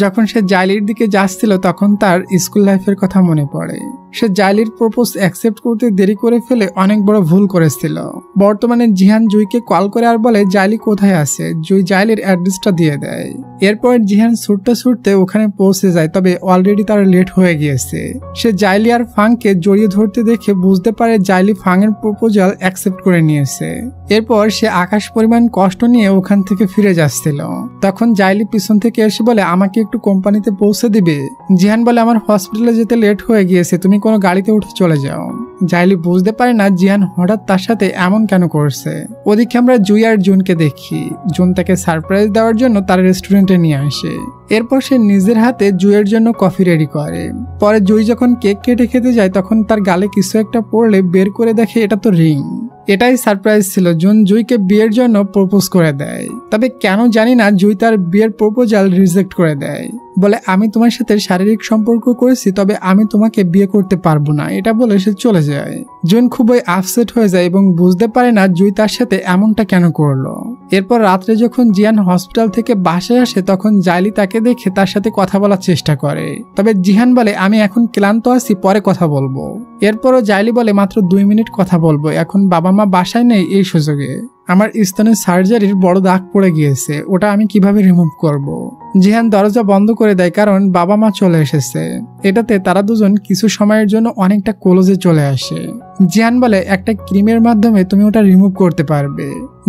যখন সে জাইলির দিকে যাচ্ছিল তখন তার স্কুল লাইফের কথা মনে পড়ে। সে জাইলির প্রপোজ অ্যাকসেপ্ট করতে দেরি করে ফেলে অনেক বড় ভুল করেছিল। বর্তমানে জিহান জুইকে কল করে আর বলে জাইলি কোথায় আছে। জুই জাইলির অ্যাড্রেসটা দিয়ে দেয়। এরপর জিহান ছুটতে ছুটতে ওখানে পৌঁছে যায়, তবে অলরেডি তার লেট হয়ে গিয়েছে। সে জাইলি আর ফাংকে জড়িয়ে ধরতে দেখে বুঝতে পারে জাইলি ফাং এর প্রপোজাল অ্যাকসেপ্ট করে নিয়েছে। এরপর সে আকাশ পরিমাণ কষ্ট নিয়ে ওখান থেকে ফিরে যাচ্ছিল। তখন জাইলি পিছন থেকে এসে বলে আমাকে একটু কোম্পানিতে পৌঁছে দিবে। জিহান বলে আমার হসপিটালে যেতে লেট হয়ে গিয়েছে, তুমি কোনো গাড়িতে উঠে চলে যাও। জাইলি বুঝতে পারে না জিহান হঠাৎ তার সাথে এমন কেন করছে। ওদিকে আমরা জুই আর জুনকে দেখি। জুন তাকে সারপ্রাইজ দেওয়ার জন্য তার রেস্টুরেন্টে নিয়ে আসে। এরপর সে নিজের হাতে জুইয়ের জন্য কফি রেডি করে। পরে জুই যখন কেক কেটে খেতে যায় তখন তার গালে কিছু একটা পড়লে বের করে দেখে এটা তো রিং। এটাই সারপ্রাইজ ছিল। জুন জুইকে বিয়ের জন্য প্রপোজ করে দেয়। তবে কেন জানি না জুই তার বিয়ের প্রপোজাল রিজেক্ট করে দেয়। বলে আমি তোমার সাথে শারীরিক সম্পর্ক করেছি, তবে আমি তোমাকে বিয়ে করতে পারবো না। এটা বলে সে চলে যায়। জুন খুবই আপসেট হয়ে যায় এবং বুঝতে পারে না জুই তার সাথে এমনটা কেন করলো। এরপর রাত্রে যখন জিয়ান হসপিটাল থেকে বাসায় আসে তখন জাইলি তাকে দেখে তার সাথে কথা বলার চেষ্টা করে। তবে জিহান বলে আমি এখন ক্লান্ত আছি, পরে কথা বলবো। এরপরও জাইলি বলে মাত্র 2 মিনিট কথা বলবো, এখন বাবা মা বাসায় নেই। এই সুযোগে আমার স্তনের সার্জারির বড় দাগ পড়ে গিয়েছে, ওটা আমি কিভাবে রিমুভ করব। জিহান দরজা বন্ধ করে দেয় কারণ বাবা মা চলে এসেছে। এটাতে তারা দুজন কিছু সময়ের জন্য অনেকটা ক্লোজে চলে আসে। জিহান বলে একটা ক্রিমের মাধ্যমে তুমি ওটা রিমুভ করতে পারবে।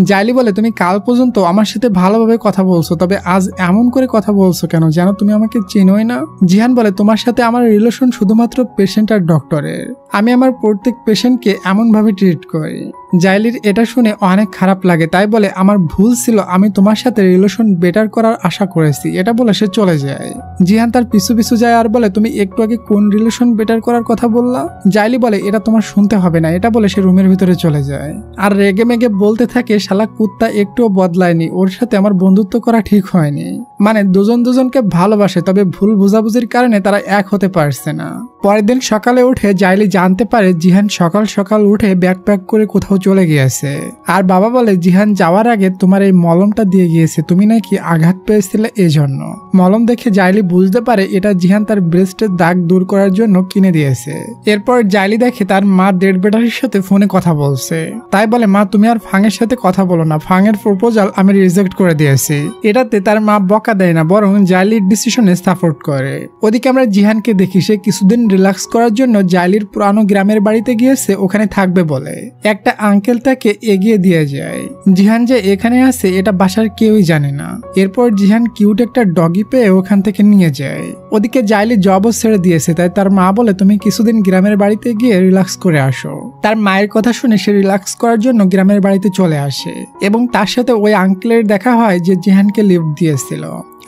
জাইলি বলে তুমি কাল পর্যন্ত আমার সাথে ভালোভাবে কথা বলছো, তবে আজ এমন করে কথা বলছো কেন, যেন তুমি আমাকে চিনোই না। জিহান বলে তোমার সাথে আমার রিলেশন শুধুমাত্র পেশেন্ট আর ডক্টরের। আমি আমার প্রত্যেক পেশেন্টকে এমন ভাবে ট্রিট করি। জাইলির এটা শুনে অনেক খারাপ লাগে, তাই বলে আমার ভুল ছিল, আমি তোমার সাথে রিলেশন বেটার করার আশা করেছি। এটা বলে সে চলে যায়। জিহান তার পিছু পিছু যায় আর বলে তুমি একটু আগে কোন রিলেশন বেটার করার কথা বললা? জাইলি বলে এটা তোমার শুনতে হবে না। এটা বলে সে রুমের ভিতরে চলে যায় আর রেগে মেগে বলতে থাকে শালা কুত্তা একটুও বদলায়নি, ওর সাথে আমার বন্ধুত্ব করা ঠিক হয়নি। মানে দুজন দুজনকে ভালোবাসে, তবে ভুল বোঝাবুঝির কারণে তারা এক হতে পারছে না। পরের দিন সকালে উঠে জাইলি জানতে পারে জিহান সকাল সকাল উঠে ব্যাগ প্যাক করে কোথাও চলে গিয়েছে। আর বাবা বলে জিহান যাওয়ার আগে তোমার এই মলমটা দিয়ে গিয়েছে, তুমি নাকি আঘাত পেয়েছিলে এজন্য। মলম দেখে জাইলি বুঝতে পারে এটা জিহান তার ব্রেস্টের দাগ দূর করার জন্য কিনে দিয়েছে। এরপর জাইলি দেখে তার মা ডেড বেটারির সাথে ফোনে কথা বলছে। তাই বলে মা তুমি আর ফাংয়ের সাথে কথা বলো না, ফাংয়ের প্রপোজাল আমি রিজেক্ট করে দিয়েছি। এটাতে তার মা বকা দেয় না, বরং জাইলির ডিসিশনে সাপোর্ট করে। ওদিকে আমরা জিহানকে দেখি সে কিছুদিন রিল্যাক্স করার জন্য জাইলির পুরানো গ্রামের বাড়িতে গিয়েছে, ওখানে থাকবে বলে। একটা আঙ্কেল তাকে এগিয়ে দিয়ে যায়। জিহান যে এখানে আছে এটা বাসার কেউই জানে না। এরপর জিহান কিউট একটা ডগি পেয়ে ওখান থেকে নিয়ে যায়। ওদিকে জাইলি জবও ছেড়ে দিয়েছে, তাই তার মা বলে তুমি কিছুদিন গ্রামের বাড়িতে গিয়ে রিল্যাক্স করে আসো। তার মায়ের কথা শুনে সে রিল্যাক্স করার জন্য গ্রামের বাড়িতে চলে আসে এবং তার সাথে ওই আঙ্কেলের দেখা হয় যে জিহানকে লিফট দিয়েছিল।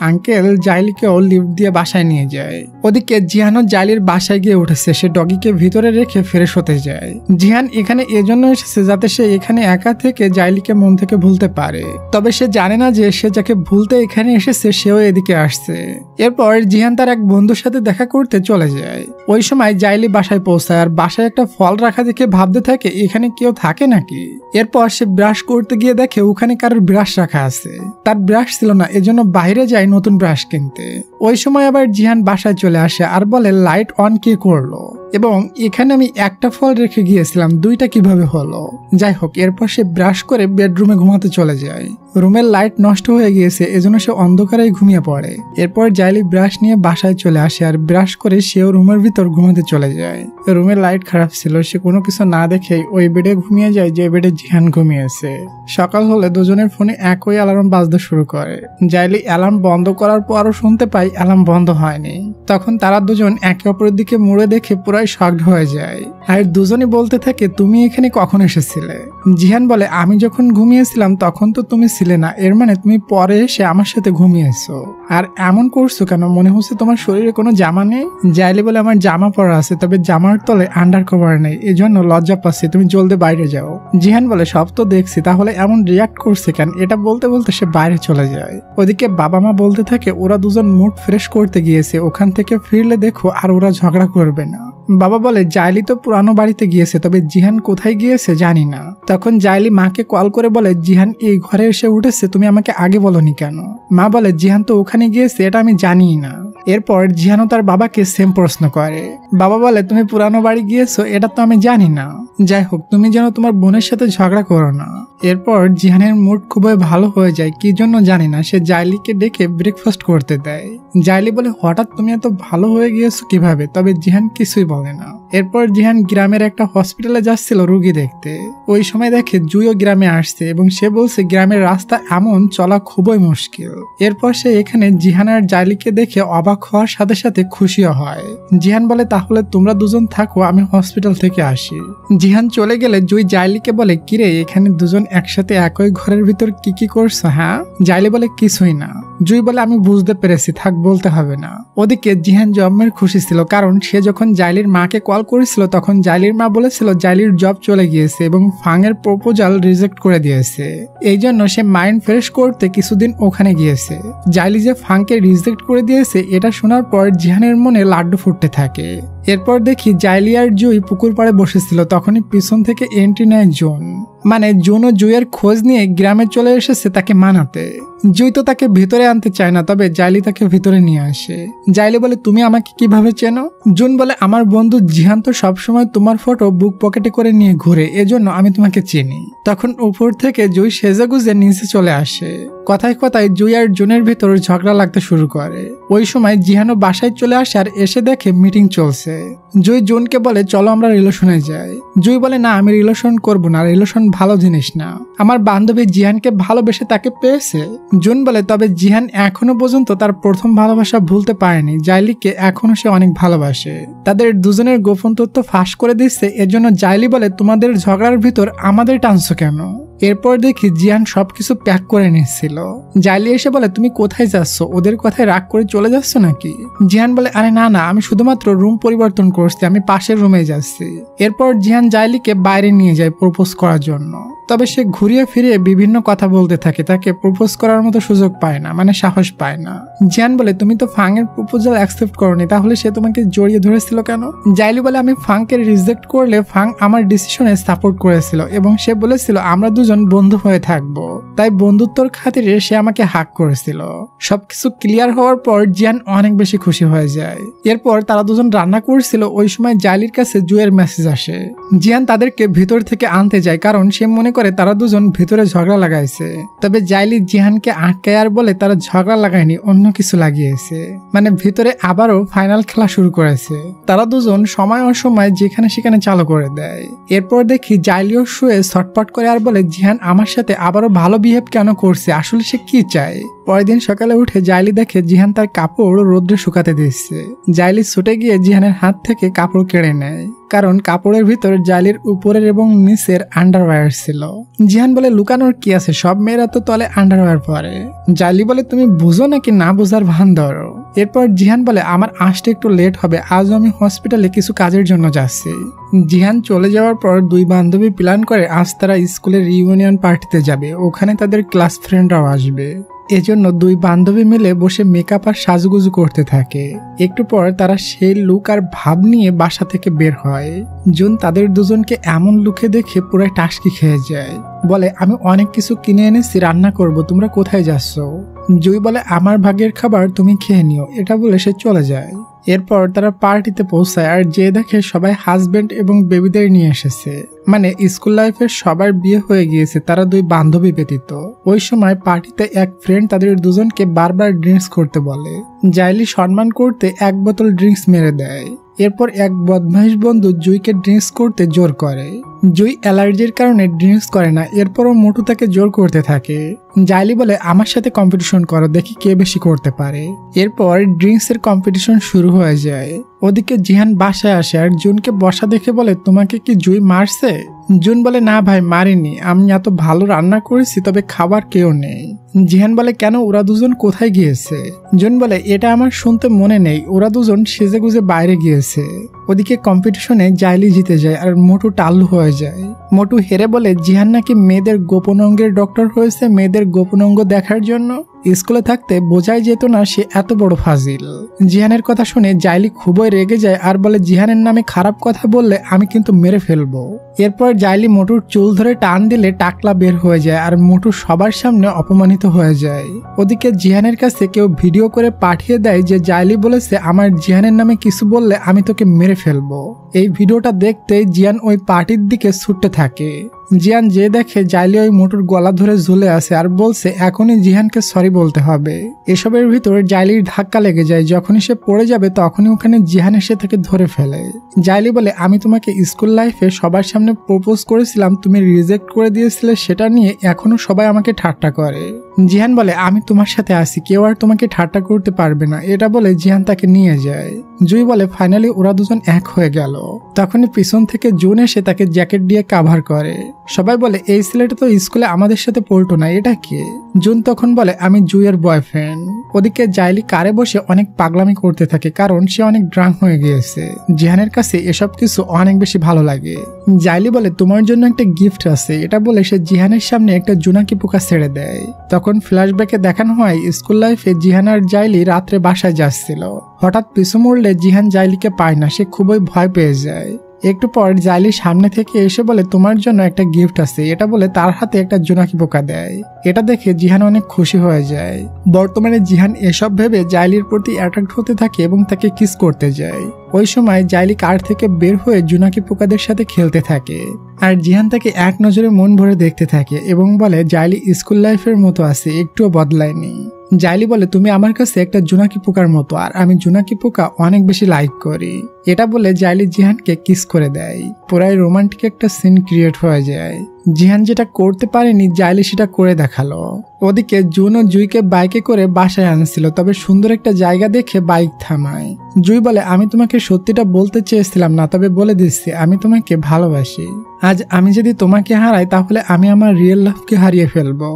আঙ্কেল জাইলিকেও লিফট দিয়ে বাসায় নিয়ে যায়। ওদিকে জিহানও জাইলির বাসায় গিয়ে উঠেছে, সে ডগিকে ভিতরে রেখে ফ্রেশ হতে যায়। জিহান এখানে এজন্য এসেছে যাতে সে এখানে একা থেকে জাইলিকে মন থেকে ভুলতে পারে, তবে সে জানে না যে সে যাকে ভুলতে এখানে এসেছে সেও এদিকে আসছে। এরপর জিহান তার এক বন্ধুর সাথে দেখা করতে চলে যায়। ওই সময় জাইলি বাসায় পৌঁছায় আর বাসায় একটা ফল রাখা দেখে ভাবতে থাকে এখানে কেউ থাকে নাকি। এরপর সে ব্রাশ করতে গিয়ে দেখে ওখানে কারোর ব্রাশ রাখা আছে, তার ব্রাশ ছিল না, এজন্য বাইরে যায় নতুন ব্রাশ কিনতে। ওই সময় আবার জিহান বাসায় চলে আসে আর বলে লাইট অন কে করলো, এবং এখানে আমি একটা ফল রেখে গিয়েছিলাম, দুইটা কিভাবে হলো। যাই হোক, এরপর সে ব্রাশ করে বেডরুমে ঘুমাতে চলে যায়। রুমের লাইট নষ্ট হয়ে গিয়েছে, এজন্য সে অন্ধকারেই ঘুমিয়ে পড়ে। এরপর জাইলি ব্রাশ নিয়ে বাসায় চলে আসে আর ব্রাশ করে সেও রুমের ভিতর ঘুমাতে চলে যায়। রুমের লাইট খারাপ ছিল, সে কোনো কিছু না দেখে ওই বেডে ঘুমিয়ে যায় যে বেডে জিহান ঘুমিয়েছে। সকাল হলে দুজনের ফোনে একই অ্যালার্ম বাজতে শুরু করে। জাইলি অ্যালার্ম বন্ধ করার পরও শুনতে পাই অ্যালার্ম বন্ধ হয়নি। তখন তারা দুজন একে অপরের দিকে মুড়ে দেখে পুরাই শকড হয়ে যায় আর দুজনই বলতে থাকে তুমি এখানে কখন এসেছিলে। জিহান বলে আমি যখন ঘুমিয়েছিলাম তখন তো তুমি ছিলে না, এর মানে তুমি পরে এসে আমার সাথে ঘুমিয়েছো। আর এমন করছো কেন, মনে হচ্ছে তোমার শরীরে কোনো জামা নেই। জাইলি বলে আমার জামা পরা আছে, তবে জামার তলে আন্ডার কভার নেই, এজন্য লজ্জা পাচ্ছি, তুমি জলদি বাইরে যাও। জিহান বলে সব তো দেখছি, তাহলে এমন রিয়াক্ট করছে কেন। এটা বলতে বলতে সে বাইরে চলে যায়। ওদিকে বাবা মা বলতে থাকে ওরা দুজন মুড ফ্রেশ করতে গিয়েছে, ওখান থেকে ফিরলে দেখো আর ওরা ঝগড়া করবে না। বাবা বলে জাইলি তো পুরানো বাড়িতে গিয়েছে, তবে জিহান কোথায় গিয়েছে জানি না। তখন জাইলি মাকে কল করে বলে জিহান এই ঘরে এসে উঠেছে, তুমি আমাকে আগে বলনি কেন। মা বলে জিহান তো ওখানে গিয়েছে, এটা আমি জানি না। এরপর জিহানও তার বাবাকে সেম প্রশ্ন করে। বাবা বলে তুমি পুরানো বাড়ি গিয়েছো, এটা তো আমি জানি না। যাই হোক, তুমি যেন তোমার বোনের সাথে ঝগড়া করো না। এরপর জিহানের মুড খুবই ভালো হয়ে যায়, কি জন্য জানি না। সে জাইলিকে ডেকে ব্রেকফাস্ট করতে দেয়। জাইলি বলে হঠাৎ তুমি এত ভালো হয়ে গিয়েছো কিভাবে, তবে জিহান কিছুই বলে না। এরপর জিহান গ্রামের একটা হসপিটালে যাচ্ছিল রুগী দেখতে। ওই সময় দেখে জুইও গ্রামে আসছে এবং সে বলছে গ্রামের রাস্তা এমন চলা খুবই মুশকিল। এরপর সে এখানে জিহান আর জাইলিকে দেখে অবাক হওয়ার সাথে সাথে খুশিও হয়। জিহান বলে তাহলে তোমরা দুজন থাকো, আমি হসপিটাল থেকে আসি। জিহান চলে গেলে জুই জাইলিকে বলে কিরে এখানে দুজন একসাথে একই ঘরের ভিতর কি কি করছো। হ্যাঁ, জাইলি বলে কিছুই না। জুই বলে আমি বুঝতে পেরেছি, থাক বলতে হবে না। ওদিকে জিহান জন্মের খুশি ছিল, কারণ সে যখন জাইলির মাকে কল করেছিল তখন জাইলির মা বলেছিল জাইলির জব চলে গিয়েছে এবং ফাংয়ের প্রপোজাল রিজেক্ট করে দিয়েছে। এই জন্য সে মাইন্ড ফ্রেশ করতে কিছুদিন ওখানে গিয়েছে। জাইলি যে ফাংকে রিজেক্ট করে দিয়েছে এটা শোনার পর জিহানের মনে লাড্ডু ফুটতে থাকে। এরপর দেখি জাইলি আর জুই পুকুর পাড়ে বসেছিল, তখনই পিছন থেকে এন্ট্রি নেয় জুন। মানে জুন ও জুইয়ের খোঁজ নিয়ে গ্রামে চলে এসেছে তাকে মানাতে। জুই তো তাকে ভিতরে আনতে চায় না, তবে জাইলি তাকে ভিতরে নিয়ে আসে। জাইলি বলে তুমি আমাকে কিভাবে চেনো। জুন বলে আমার বন্ধু জিহান তো সবসময় তোমার ফটো বুক পকেটে করে নিয়ে ঘুরে, এজন্য আমি তোমাকে চিনি। তখন উপর থেকে জুই সেজেগুজে নিচে চলে আসে। কথায় কথায় জুই আর জুনের ভেতর ঝগড়া লাগতে শুরু করে। ওই সময় জিহানও বাসায় চলে আসে আর এসে দেখে মিটিং চলছে। জুই জুনকে বলে চলো আমরা রিলেশনে যাই। জুই বলে না, আমি রিলেশন করবো না, রিলেশন ভালো জিনিস না। আমার বান্ধবী জিহানকে ভালোবেসে তাকে পেয়েছে। জুন বলে তবে জিহান এখনো পর্যন্ত তার প্রথম ভালোবাসা ভুলতে পারেনি, জাইলিকে এখনো সে অনেক ভালোবাসে। তাদের দুজনের গোপন তথ্য ফাঁস করে দিচ্ছে, এর জন্য জাইলি বলে তোমাদের ঝগড়ার ভিতর আমাদের টানছো কেন। এরপর দেখি জিয়ান সবকিছু প্যাক করে নিচ্ছিল। জাইলি এসে বলে তুমি কোথায় যাচ্ছ, ওদের কথায় রাগ করে চলে যাচ্ছ নাকি? জিয়ান বলে আরে না না, আমি শুধুমাত্র রুম পরিবর্তন করছি, আমি পাশের রুমে যাচ্ছি। এরপর জিয়ান জাইলিকে বাইরে নিয়ে যায় প্রপোজ করার জন্য। তবে সে ঘুরিয়ে ফিরিয়ে বিভিন্ন কথা বলতে থাকে, তাকে প্রপোজ করার মতো সুযোগ পায় না, মানে সাহস পায় না। জিয়ান বলে তুমি তো ফাংয়ের প্রপোজাল অ্যাকসেপ্ট করনি, তাহলে সে তোমাকে জড়িয়ে ধরেছিল কেন? জাইলি বলে আমি ফাংকে রিজেক্ট করলে ফাং আমার ডিসিশনে সাপোর্ট করেছিল এবং সে বলেছিল আমরা দুজন বন্ধু হয়ে থাকবো, তাই বন্ধুত্বর খাতিরে সে আমাকে হাক করেছিল। সবকিছু ক্লিয়ার হওয়ার পর জিয়ান অনেক বেশি খুশি হয়ে যায়। এরপর তারা দুজন রান্না করছিল, ওই সময় জাইলির কাছে জুয়ের মেসেজ আসে। জিয়ান তাদেরকে ভিতর থেকে আনতে যায়, কারণ সে মনে করে তারা দুজন ভিতরে ঝগড়া লাগাইছে। তবে জাইলি জিহানকে আটকায় আর বলে তারা ঝগড়া লাগায়নি, অন্য কিছু লাগিয়েছে, মানে ভিতরে আবারও ফাইনাল খেলা শুরু করেছে। তারা দুজন সময় অসময় যেখানে সেখানে চালু করে দেয়। এরপর দেখি জাইলিও শুয়ে ছটপট করে আর বলে জিহান আমার সাথে আবারও ভালো বিহেভ কেন করছে, আসলে সে কি চায়? পরের দিন সকালে উঠে জাইলি দেখে জিহান তার কাপড় রোদ্রে শুকাতে দিচ্ছে। জাইলি ছুটে গিয়ে জিহানের হাত থেকে কাপড় কেড়ে নেয়, কারণ কাপড়ের ভিতর জাইলির উপরের এবং নিচের আন্ডারওয়্যার ছিল। জিহান বলে লুকানোর কি আছে, সব মেয়েরা তো তলে আন্ডারওয়্যার পরে। জাইলি বলে তুমি বুঝো নাকি না বোঝার ভান ধরো। এরপর জিহান বলে আমার আসতে একটু লেট হবে, আজও আমি হসপিটালে কিছু কাজের জন্য যাচ্ছি। জিহান চলে যাওয়ার পর দুই বান্ধবী প্ল্যান করে আজ তারা স্কুলের রিউনিয়ন পার্টিতে যাবে, ওখানে তাদের ক্লাস ফ্রেন্ডরাও আসবে। এজন্য দুই বান্ধবী মিলে বসে মেকআপ আর সাজুগুজু করতে থাকে। একটু পর তারা সেই লুক আর ভাব নিয়ে বাসা থেকে বের হয়। জুন তাদের দুজনকে এমন লুকে দেখে পুরো টাসকি খেয়ে যায়, বলে আমি অনেক কিছু কিনে এনেছি, রান্না করব, তোমরা কোথায় যাচ্ছ? জুই বলে আমার ভাগের খাবার তুমি খেয়ে নিও, এটা বলে সে চলে যায়। এরপর তারা পার্টিতে পৌঁছায় আর যে দেখে সবাই হাজবেন্ড এবং বেবিদের নিয়ে এসেছে, মানে স্কুল লাইফের সবার বিয়ে হয়ে গিয়েছে, তারা দুই বান্ধবী ব্যতীত। ওই সময় পার্টিতে এক ফ্রেন্ড তাদের দুজনকে বারবার ড্রিঙ্কস করতে বলে। জাইলি সম্মান করতে এক বোতল ড্রিঙ্কস মেরে দেয়। এরপর এক বদমাইশ বন্ধু জুইকে ড্রিঙ্কস করতে জোর করে। জুই অ্যালার্জির কারণে ড্রিঙ্কস করে না, এরপরও মোটু তাকে জোর করতে থাকে। জাইলি বলে আমার সাথে কম্পিটিশন করো, দেখি কে বেশি করতে পারে। এরপর ড্রিঙ্কস এর কম্পিটিশন শুরু হয়ে যায়। ওদিকে জিহান বাসায় আসে আর জুনকে বসা দেখে বলে তোমাকে কি জুই মারছে? জুন বলে না ভাই মারিনি, আমি এত ভালো রান্না করেছি, তবে খাবার কেউ নেই। জিহান বলে কেন, ওরা দুজন কোথায় গিয়েছে? জুন বলে এটা আমার শুনতে মনে নেই, ওরা দুজন সেজে গুজে বাইরে গিয়েছে। ওদিকে কম্পিটিশনে জাইলি জিতে যায় আর মোটু টাল্লু হয়ে যায়। মোটু হেরে বলে জিহান নাকি মেয়েদের গোপন অঙ্গের ডক্টর হয়েছে মেয়েদের গোপন অঙ্গ দেখার জন্য। স্কুলে থাকতে বোঝাই যেত না সে এত বড় ফাজিল। জিহানের কথা শুনে জাইলি খুবই রেগে যায় আর বলে জিহানের নামে খারাপ কথা বললে আমি কিন্তু মেরে ফেলবো। এরপর জাইলি মোটুর চুল ধরে টান দিলে টাকলা বের হয়ে যায় আর মোটু সবার সামনে অপমানিত হয়ে যায়। ওদিকে জিহানের কাছে কেউ ভিডিও করে পাঠিয়ে দেয় যে জাইলি বলেছে আমার জিহানের নামে কিছু বললে আমি তোকে মেরে ফেলবো। এই ভিডিওটা দেখতে জিয়ান ওই পার্টির দিকে ছুটতে থাকে। জিয়ান যে দেখে জাইলি ওই মোটুর গলা ধরে ঝুলে আছে আর বলছে এখনই জিহানকে সরি বলতে হবে। এসবের ভিতরে জাইলির ধাক্কা লেগে যায়, যখনই সে পড়ে যাবে তখনই ওখানে জিহান এসে তাকে ধরে ফেলে। জাইলি বলে আমি তোমাকে স্কুল লাইফে সবার সামনে প্রপোজ করেছিলাম, তুমি রিজেক্ট করে দিয়েছিলে, সেটা নিয়ে এখনো সবাই আমাকে ঠাট্টা করে। জিহান বলে আমি তোমার সাথে আছি, কেউ আর তোমাকে ঠাট্টা করতে পারবে না। এটা বলে জিহান তাকে নিয়ে যায়। জুই বলে ফাইনালি ওরা দুজন এক হয়ে গেল। তখনই পিছন থেকে জুন এসে তাকে জ্যাকেট দিয়ে কাভার করে। সবাই বলে এই ছেলেটা তো স্কুলে আমাদের সাথে পড়তো না, এটা কে? জুন তখন বলে আমি জুইয়ের বয়ফ্রেন্ড। ওদিকে জাইলি কারে বসে অনেক পাগলামি করতে থাকে, কারণ সে অনেক ড্রাঙ্ক হয়ে গিয়েছে। জিহানের কাছে এসব কিছু অনেক বেশি ভালো লাগে। জাইলি বলে তোমার জন্য একটা গিফট আছে, এটা বলে সে জিহানের সামনে একটা জোনাকি পোকা ছেড়ে দেয়। তখন ফ্ল্যাশব্যাকে দেখানো হয় স্কুল লাইফে জিহান আর জাইলি রাত্রে বাসায় যাচ্ছিল। হঠাৎ পিছু মুড়লে জিহান জাইলিকে পায় না, সে খুবই ভয় পেয়ে যায়। একটু পর জাইলি সামনে থেকে এসে বলে তোমার জন্য একটা গিফট আছে, এটা বলে তার হাতে একটা জোনাকি পোকা দেয়। এটা দেখে জিহান অনেক খুশি হয়ে যায়। বর্তমানে জিহান এসব ভেবে জাইলির প্রতি অ্যাট্রাক্ট হতে থাকে এবং তাকে কিস করতে যায়। ওই সময় জাইলি কার থেকে বের হয়ে জোনাকি পোকাদের সাথে খেলতে থাকে আর জিহান তাকে এক নজরে মন ভরে দেখতে থাকে এবং বলে জাইলি স্কুল লাইফের মতো আছে, একটুও বদলায়নি। জাইলি বলে তুমি আমার কাছে একটা জোনাকি পোকার মতো, আর আমি জোনাকি পোকা অনেক বেশি লাইক করি। এটা বলে জাইলি জিহানকে কিস করে দেয়। পুরাই রোমান্টিক একটা সিন ক্রিয়েট হয়ে যায়। জিহান যেটা করতে পারেনি জাইলি সেটা করে দেখালো। ওদিকে জুন ও জুইকে বাইকে করে বাসায় আনছিল, তবে সুন্দর একটা জায়গা দেখে বাইক থামায়। জুই বলে আমি তোমাকে সত্যিটা বলতে চেয়েছিলাম না, তবে বলে দিচ্ছি আমি তোমাকে ভালোবাসি। আজ আমি যদি তোমাকে হারাই তাহলে আমি আমার রিয়েল লাভকে হারিয়ে ফেলবো।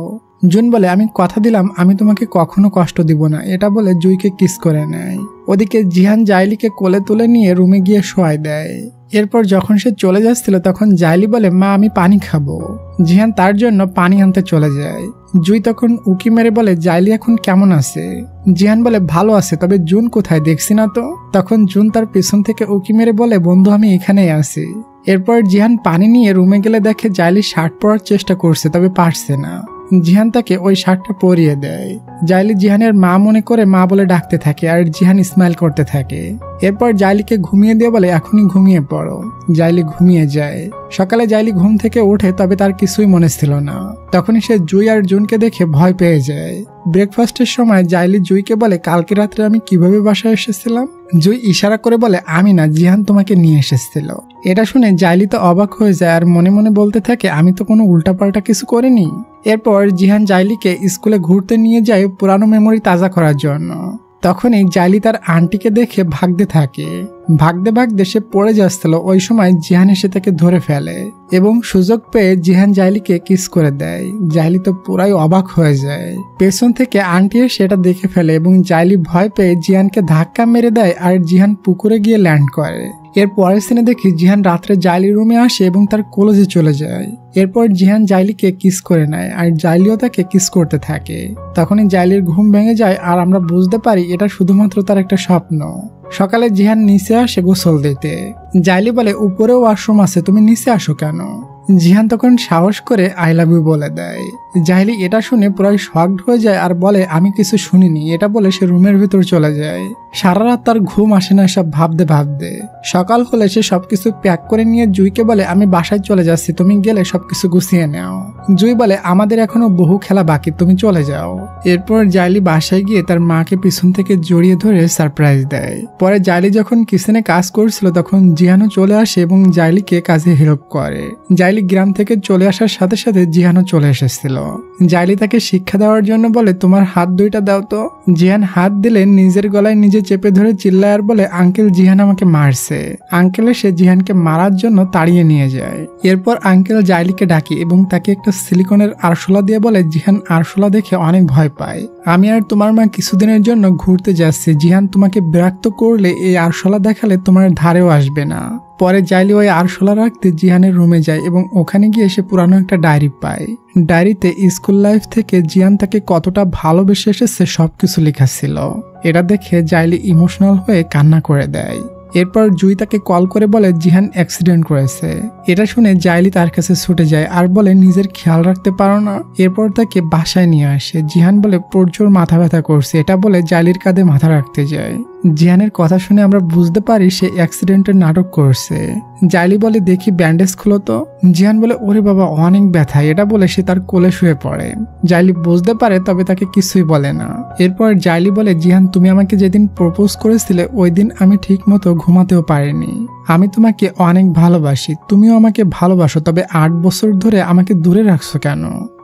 জুন বলে আমি কথা দিলাম আমি তোমাকে কখনো কষ্ট দিব না। এটা বলে জুইকে কিস করে নেয়। ওদিকে জিহান জাইলিকে কোলে তুলে নিয়ে রুমে গিয়ে শোয়াই দেয়। এরপর যখন সে চলে যাচ্ছিল তখন জাইলি বলে মা আমি পানি খাবো। জিহান তার জন্য পানি আনতে চলে যায়। জুই তখন উকি মেরে বলে জাইলি এখন কেমন আছে? জিহান বলে ভালো আছে, তবে জুন কোথায় দেখছি না তো। তখন জুন তার পেছন থেকে উকি মেরে বলে বন্ধু আমি এখানেই আছি। এরপর জিহান পানি নিয়ে রুমে গেলে দেখে জাইলি শার্ট পরার চেষ্টা করছে, তবে পারছে না। জিহান তাকে ওই শার্টটা পরিয়ে দেয়। জাইলি জিহানের মা মনে করে মা বলে ডাকতে থাকে আর জিহান স্মাইল করতে থাকে। এরপর জাইলিকে ঘুমিয়ে দিয়ে বলে এখনই ঘুমিয়ে পড়ো। জাইলি ঘুমিয়ে যায়। সকালে জাইলি ঘুম থেকে ওঠে, তবে তার কিছুই মনে ছিল না। তখনই সে জুই আর জুনকে দেখে ভয় পেয়ে যায়। ব্রেকফাস্টের সময় জাইলি জুইকে বলে কালকে রাত্রে আমি কিভাবে বাসায় এসেছিলাম। জুই ইশারা করে বলে আমি না, জিহান তোমাকে নিয়ে এসেছিল। এটা শুনে জাইলি তো অবাক হয়ে যায় আর মনে মনে বলতে থাকে আমি তো কোনো উল্টাপাল্টা কিছু করিনি। এরপর জিহান জাইলিকে স্কুলে ঘুরতে নিয়ে যায় পুরানো মেমোরি তাজা করার জন্য। তখনই জাইলি তার আন্টিকে দেখে ভাগতে থাকে। ভাগতে ভাগতে সে পড়ে যাচ্ছিল, ওই সময় জিহান এসে তাকে ধরে ফেলে এবং সুযোগ পেয়ে জিহান জাইলিকে কিস করে দেয়। জাইলি তো পুরাই অবাক হয়ে যায়। পেছন থেকে আন্টি সেটা দেখে ফেলে এবং জাইলি ভয় পেয়ে জিহানকে ধাক্কা মেরে দেয় আর জিহান পুকুরে গিয়ে ল্যান্ড করে। এর পরের সিনে দেখি জিহান রাত্রে জাইলির রুমে আসে এবং তার কলেজে চলে যায়। এরপর জিহান জাইলিকে কিস করে নেয় আর জাইলিও তাকে কিস করতে থাকে। তখনই জাইলির ঘুম ভেঙে যায় আর আমরা বুঝতে পারি এটা শুধুমাত্র তার একটা স্বপ্ন। সকালে জিহান নিচে আসে গোসল দিতে। জাইলি বলে উপরেও ওয়াশরুম আছে, তুমি নিচে আসো কেন? জিহান তখন সাহস করে আই লাভ ইউ বলে দেয়। জাইলি এটা শুনে পুরাই শকড হয়ে যায় আর বলে আমি কিছু শুনিনি। এটা বলে সে রুমের ভিতর চলে যায়। সারা রাত তার ঘুম আসে না সব ভাবতে ভাবতে। সকাল হলে সে সবকিছু প্যাক করে নিয়ে জুইকে বলে আমি বাসায় চলে যাচ্ছি, তুমি গেলে সবকিছু গুছিয়ে নাও। জুই বলে আমাদের এখনো বহু খেলা বাকি, তুমি চলে যাও। এরপর জাইলি বাসায় গিয়ে তার মাকে পিছন থেকে জড়িয়ে ধরে সারপ্রাইজ দেয়। পরে জাইলি যখন কিচেনে কাজ করছিল তখন জিহানও চলে আসে এবং জাইলিকে কাজে হেল্প করে। জাইলি গ্রাম থেকে চলে আসার সাথে সাথে জিহানও চলে এসেছিল। জাইলি তাকে শিক্ষা দেওয়ার জন্য বলে তোমার হাত দুইটা দাও তো। জিহান হাত দিলে নিজের গলায় নিজে চেপে ধরে চিল্লায় আর বলে আঙ্কেল জিহান আমাকে মারছে। আঙ্কেল এসে জিহানকে মারার জন্য তাড়িয়ে নিয়ে যায়। এরপর আঙ্কেল জাইলিকে ডাকে এবং তাকে একটা সিলিকনের আরশোলা দিয়ে বলে জিহান আরশোলা দেখে অনেক ভয় পায়। আমি আর তোমার মা কিছুদিনের জন্য ঘুরতে যাচ্ছি, জিহান তোমাকে বিরক্ত করলে এই আরশোলা দেখালে তোমার ধারেও আসবে না। পরে জাইলি ওই আরশোলা রাখতে জিহানের রুমে যায় এবং ওখানে গিয়ে সে পুরানো একটা ডায়েরি পায়। ডায়েরিতে স্কুল লাইফ থেকে জিহান তাকে কতটা ভালোবেসে এসেছে সবকিছু লেখা ছিল। এটা দেখে জাইলি ইমোশনাল হয়ে কান্না করে দেয়। এরপর জুই তাকে কল করে বলে জিহান অ্যাক্সিডেন্ট করেছে। এটা শুনে জাইলি তার কাছে ছুটে যায় আর বলে নিজের খেয়াল রাখতে পারো না। এরপর তাকে বাসায় নিয়ে আসে। জিহান বলে প্রচুর মাথা ব্যথা করছে। এটা বলে জাইলির কাঁধে মাথা রাখতে যায়। জিহানের কথা শুনে আমরা বুঝতে পারি সে অ্যাক্সিডেন্টের নাটক করছে। জাইলি বলে দেখি ব্যান্ডেজ খুলো তো। জিহান বলে ওরে বাবা অনেক ব্যথা। এটা বলে সে তার কোলে শুয়ে পড়ে। জাইলি বুঝতে পারে তবে তাকে কিছুই বলে না। এরপর জাইলি বলে জিহান তুমি আমাকে যেদিন প্রপোজ করেছিলে ওই দিন আমি ঠিক মতো ঘুমাতেও পারিনি। আমি তোমাকে অনেক ভালোবাসি, তুমিও আমাকে ভালোবাসো, তবে 8 বছর ধরে আমাকে দূরে রাখছো কেন?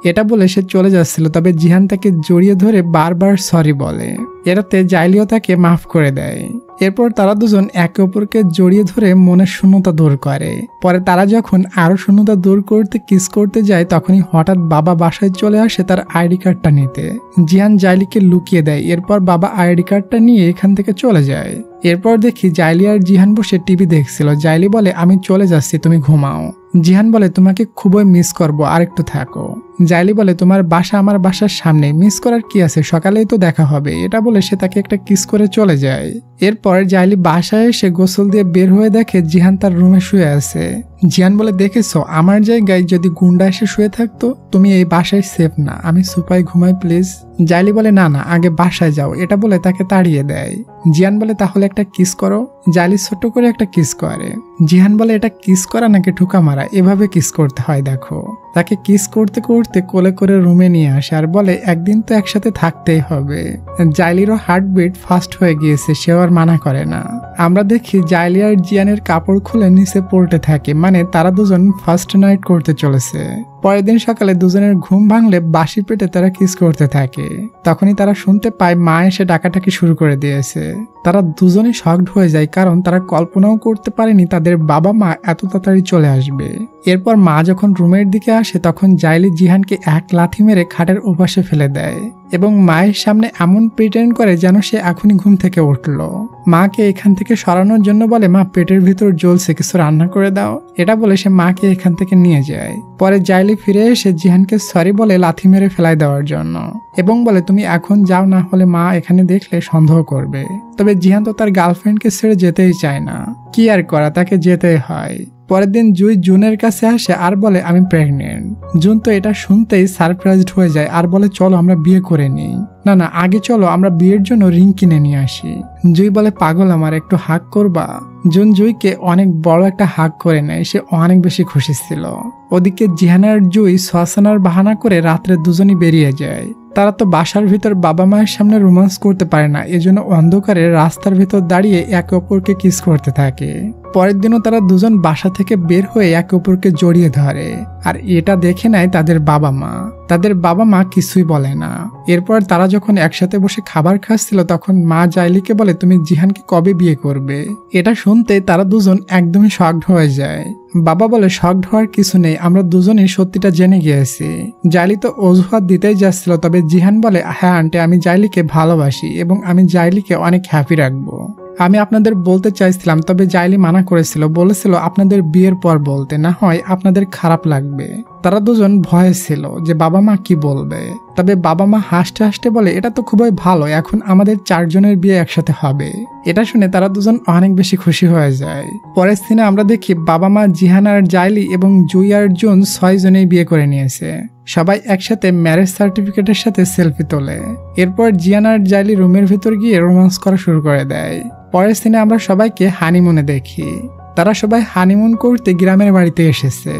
এটা বলে সে চলে যাচ্ছিল, তবে জিহান তাকে জড়িয়ে ধরে বারবার সরি বলে। এটাতে জাইলিও তাকে মাফ করে দেয়। এরপর তারা দুজন একে অপরকে জড়িয়ে ধরে মনের শূন্যতা দূর করে। পরে তারা যখন আরো শূন্যতা দূর করতে কিস করতে যায় তখনই হঠাৎ বাবা বাসায় চলে আসে তার আইডি কার্ডটা নিতে। জিহান জাইলিকে লুকিয়ে দেয়। এরপর বাবা আইডি কার্ডটা নিয়ে এখান থেকে চলে যায়। এরপর দেখি জাইলি আর জিহান বসে টিভি দেখছিল। জাইলি বলে আমি চলে যাচ্ছি, তুমি ঘুমাও। জিহান বলে তোমাকে খুবই মিস করবো, আর একটু থাকো। জাইলি বলে তোমার বাসা আমার বাসার সামনে, মিস করার কি আছে, সকালেই তো দেখা হবে। এটা বলে সে তাকে একটা কিস করে চলে যায়। এরপর জাইলি বাসায় এসে গোসল দিয়ে বের হয়ে দেখে জিহান তার রুমে শুয়ে আছে। জিহান বলে দেখেছো আমার জায়গায় যদি গুন্ডা এসে শুয়ে থাকতো, তুমি এই বাসায় সেফ না, আমি সুপায় ঘুমাই প্লিজ। জাইলি বলে না না আগে বাসায় যাও। এটা বলে তাকে তাড়িয়ে দেয়। জিহান বলে তাহলে একটা কিস করো। জাইলি ছোট্ট করে একটা কিস করে। জিহান বলে এটা কিস করা নাকি ঠুকা মারা, এভাবে কিস করতে হয় দেখো। তাকে কিস করতে করতে কোলে করে রুমে নিয়ে আসে আর বলে একদিন তো একসাথে থাকতেই হবে। জাইলিরও হার্টবিট ফাস্ট হয়ে গিয়েছে, সেও আর মানা করে না। আমরা দেখি জাইলি আর জিয়ানের কাপড় খুলে নিচে পড়তে থাকে, মানে তারা দুজন ফার্স্ট নাইট করতে চলেছে। পরের দিন সকালে দুজনের ঘুম ভাঙলে বাসি পেটে তারা কিস করতে থাকে। তখনই তারা শুনতে পায় মা এসে ডাকাটাকি শুরু করে দিয়েছে। তারা দুজনে শকড হয়ে যায়, কারণ তারা কল্পনাও করতে পারেনি তাদের বাবা মা এত তাড়াতাড়ি চলে আসবে। এরপর মা যখন রুমের দিকে আসে তখন জাইলি জিহানকে এক লাথি মেরে খাটের ওপাশে ফেলে দেয় এবং মায়ের সামনে এমন প্রিটেন্ড করে যেন সে এখনই ঘুম থেকে উঠল। মাকে এখান থেকে সরানোর জন্য বলে, মা পেটের ভিতর জ্বলছে, কিছু রান্না করে দাও। এটা বলে সে মাকে এখান থেকে নিয়ে যায়। পরে জাইলি ফিরে এসে জিহানকে সরি বলে লাথি মেরে ফেলাই দেওয়ার জন্য এবং বলে, তুমি এখন যাও, না হলে মা এখানে দেখলে সন্দেহ করবে। তবে জিহান তো তার গার্লফ্রেন্ডকে ছেড়ে যেতেই চায় না, কি আর করা, তাকে যেতেই হয়। পরের দিন জুই জুনের কাছে আসে আর বলে, আমি প্রেগনেন্ট। জুন তো এটা শুনতেই সারপ্রাইজড হয়ে যায় আর বলে, চলো আমরা বিয়ে করে নিই। না আগে চলো আমরা বিয়ের জন্য রিং কিনে নিয়ে আসি। জুই বলে, পাগল আমার, একটু হাগ করবা। জুন জুইকে অনেক বড় একটা হাগ করে নেয়, সে অনেক বেশি খুশি ছিল। ওদিকে জিহান আর জুই শ্মশানার বাহানা করে রাত্রে দুজনই বেরিয়ে যায়। তারা তো বাসার ভিতর বাবা মায়ের সামনে রোমান্স করতে পারে না, এজন্য অন্ধকারে রাস্তার ভিতর দাঁড়িয়ে একে অপরকে কিস করতে থাকে। পরের দিনও তারা দুজন বাসা থেকে বের হয়ে একে অপরকে জড়িয়ে ধরে, আর এটা দেখে নেয় তাদের বাবা মা। তাদের বাবা মা কিছুই বলে না। এরপর তারা যখন একসাথে বসে খাবার খাচ্ছিল তখন মা জাইলিকে বলে, তুমি জিহানকে কবে বিয়ে করবে? এটা শুনতে তারা দুজন একদমই শকড হয়ে যায়। বাবা বলে, শকড হওয়ার কিছু নেই, আমরা দুজনই সত্যিটা জেনে গিয়েছি। জাইলি তো অজুহাত দিতেই যাচ্ছিল, তবে জিহান বলে, হ্যাঁ আন্টি, আমি জাইলিকে ভালোবাসি এবং আমি জাইলিকে অনেক হ্যাপি রাখবো। আমি আপনাদের বলতে চাইছিলাম, তবে জাইলি মানা করেছিল, বলেছিল আপনাদের বিয়ের পর বলতে, না হয় আপনাদের খারাপ লাগবে। তারা দুজন ভয়ে ছিল যে বাবা মা কি বলবে। তবে বাবা মা হাসতে হাসতে বলে, এটা তো খুবই ভালো, এখন আমাদের 4 জনের বিয়ে একসাথে হবে। এটা শুনে তারা দুজন অনেক বেশি খুশি হয়ে যায়। পরের সিনে আমরা দেখি বাবা মা জিহান আর জাইলি এবং জুই আর জুন 6 জনেই বিয়ে করে নিয়েছে। সবাই একসাথে ম্যারেজ সার্টিফিকেটের সাথে সেলফি তোলে। এরপর জিহান আর জাইলি রুমের ভিতর গিয়ে রোমান্স করা শুরু করে দেয়। পরের সিনে আমরা সবাইকে হানিমুনে দেখি। তারা সবাই হানিমুন করতে গ্রামের বাড়িতে এসেছে।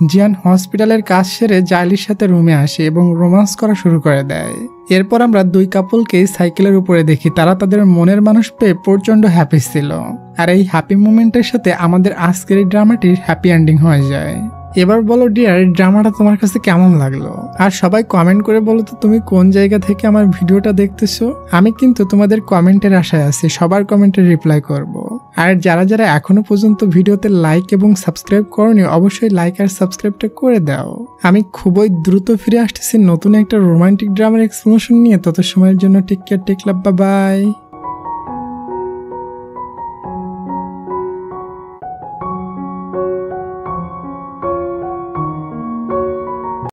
জিয়ান হসপিটালের কাজ সেরে জাইলির সাথে রুমে আসে এবং রোমান্স করা শুরু করে দেয়। এরপর আমরা 2 কাপলকেই সাইকেলের উপরে দেখি। তারা তাদের মনের মানুষ পেয়ে প্রচন্ড হ্যাপি ছিল। আর এই হ্যাপি মোমেন্টের সাথে আমাদের আজকের এই ড্রামাটির হ্যাপি এন্ডিং হয়ে যায়। এবার বলো ডিয়ার, ড্রামাটা তোমার কাছে কেমন লাগলো? আর সবাই কমেন্ট করে বলো তো তুমি কোন জায়গা থেকে আমার ভিডিওটা দেখতেছো। আমি কিন্তু তোমাদের কমেন্টের আশায় আছি, সবার কমেন্টে রিপ্লাই করব। আর যারা যারা এখনো পর্যন্ত ভিডিওতে লাইক এবং সাবস্ক্রাইব করনি, অবশ্যই লাইক আর সাবস্ক্রাইবটা করে দাও। আমি খুবই দ্রুত ফিরে আসতেছি নতুন একটা রোমান্টিক ড্রামার এক্সপ্লেনেশন নিয়ে। তত সময়ের জন্য টেক কেয়ার, টেক লাভ, বাই বাই।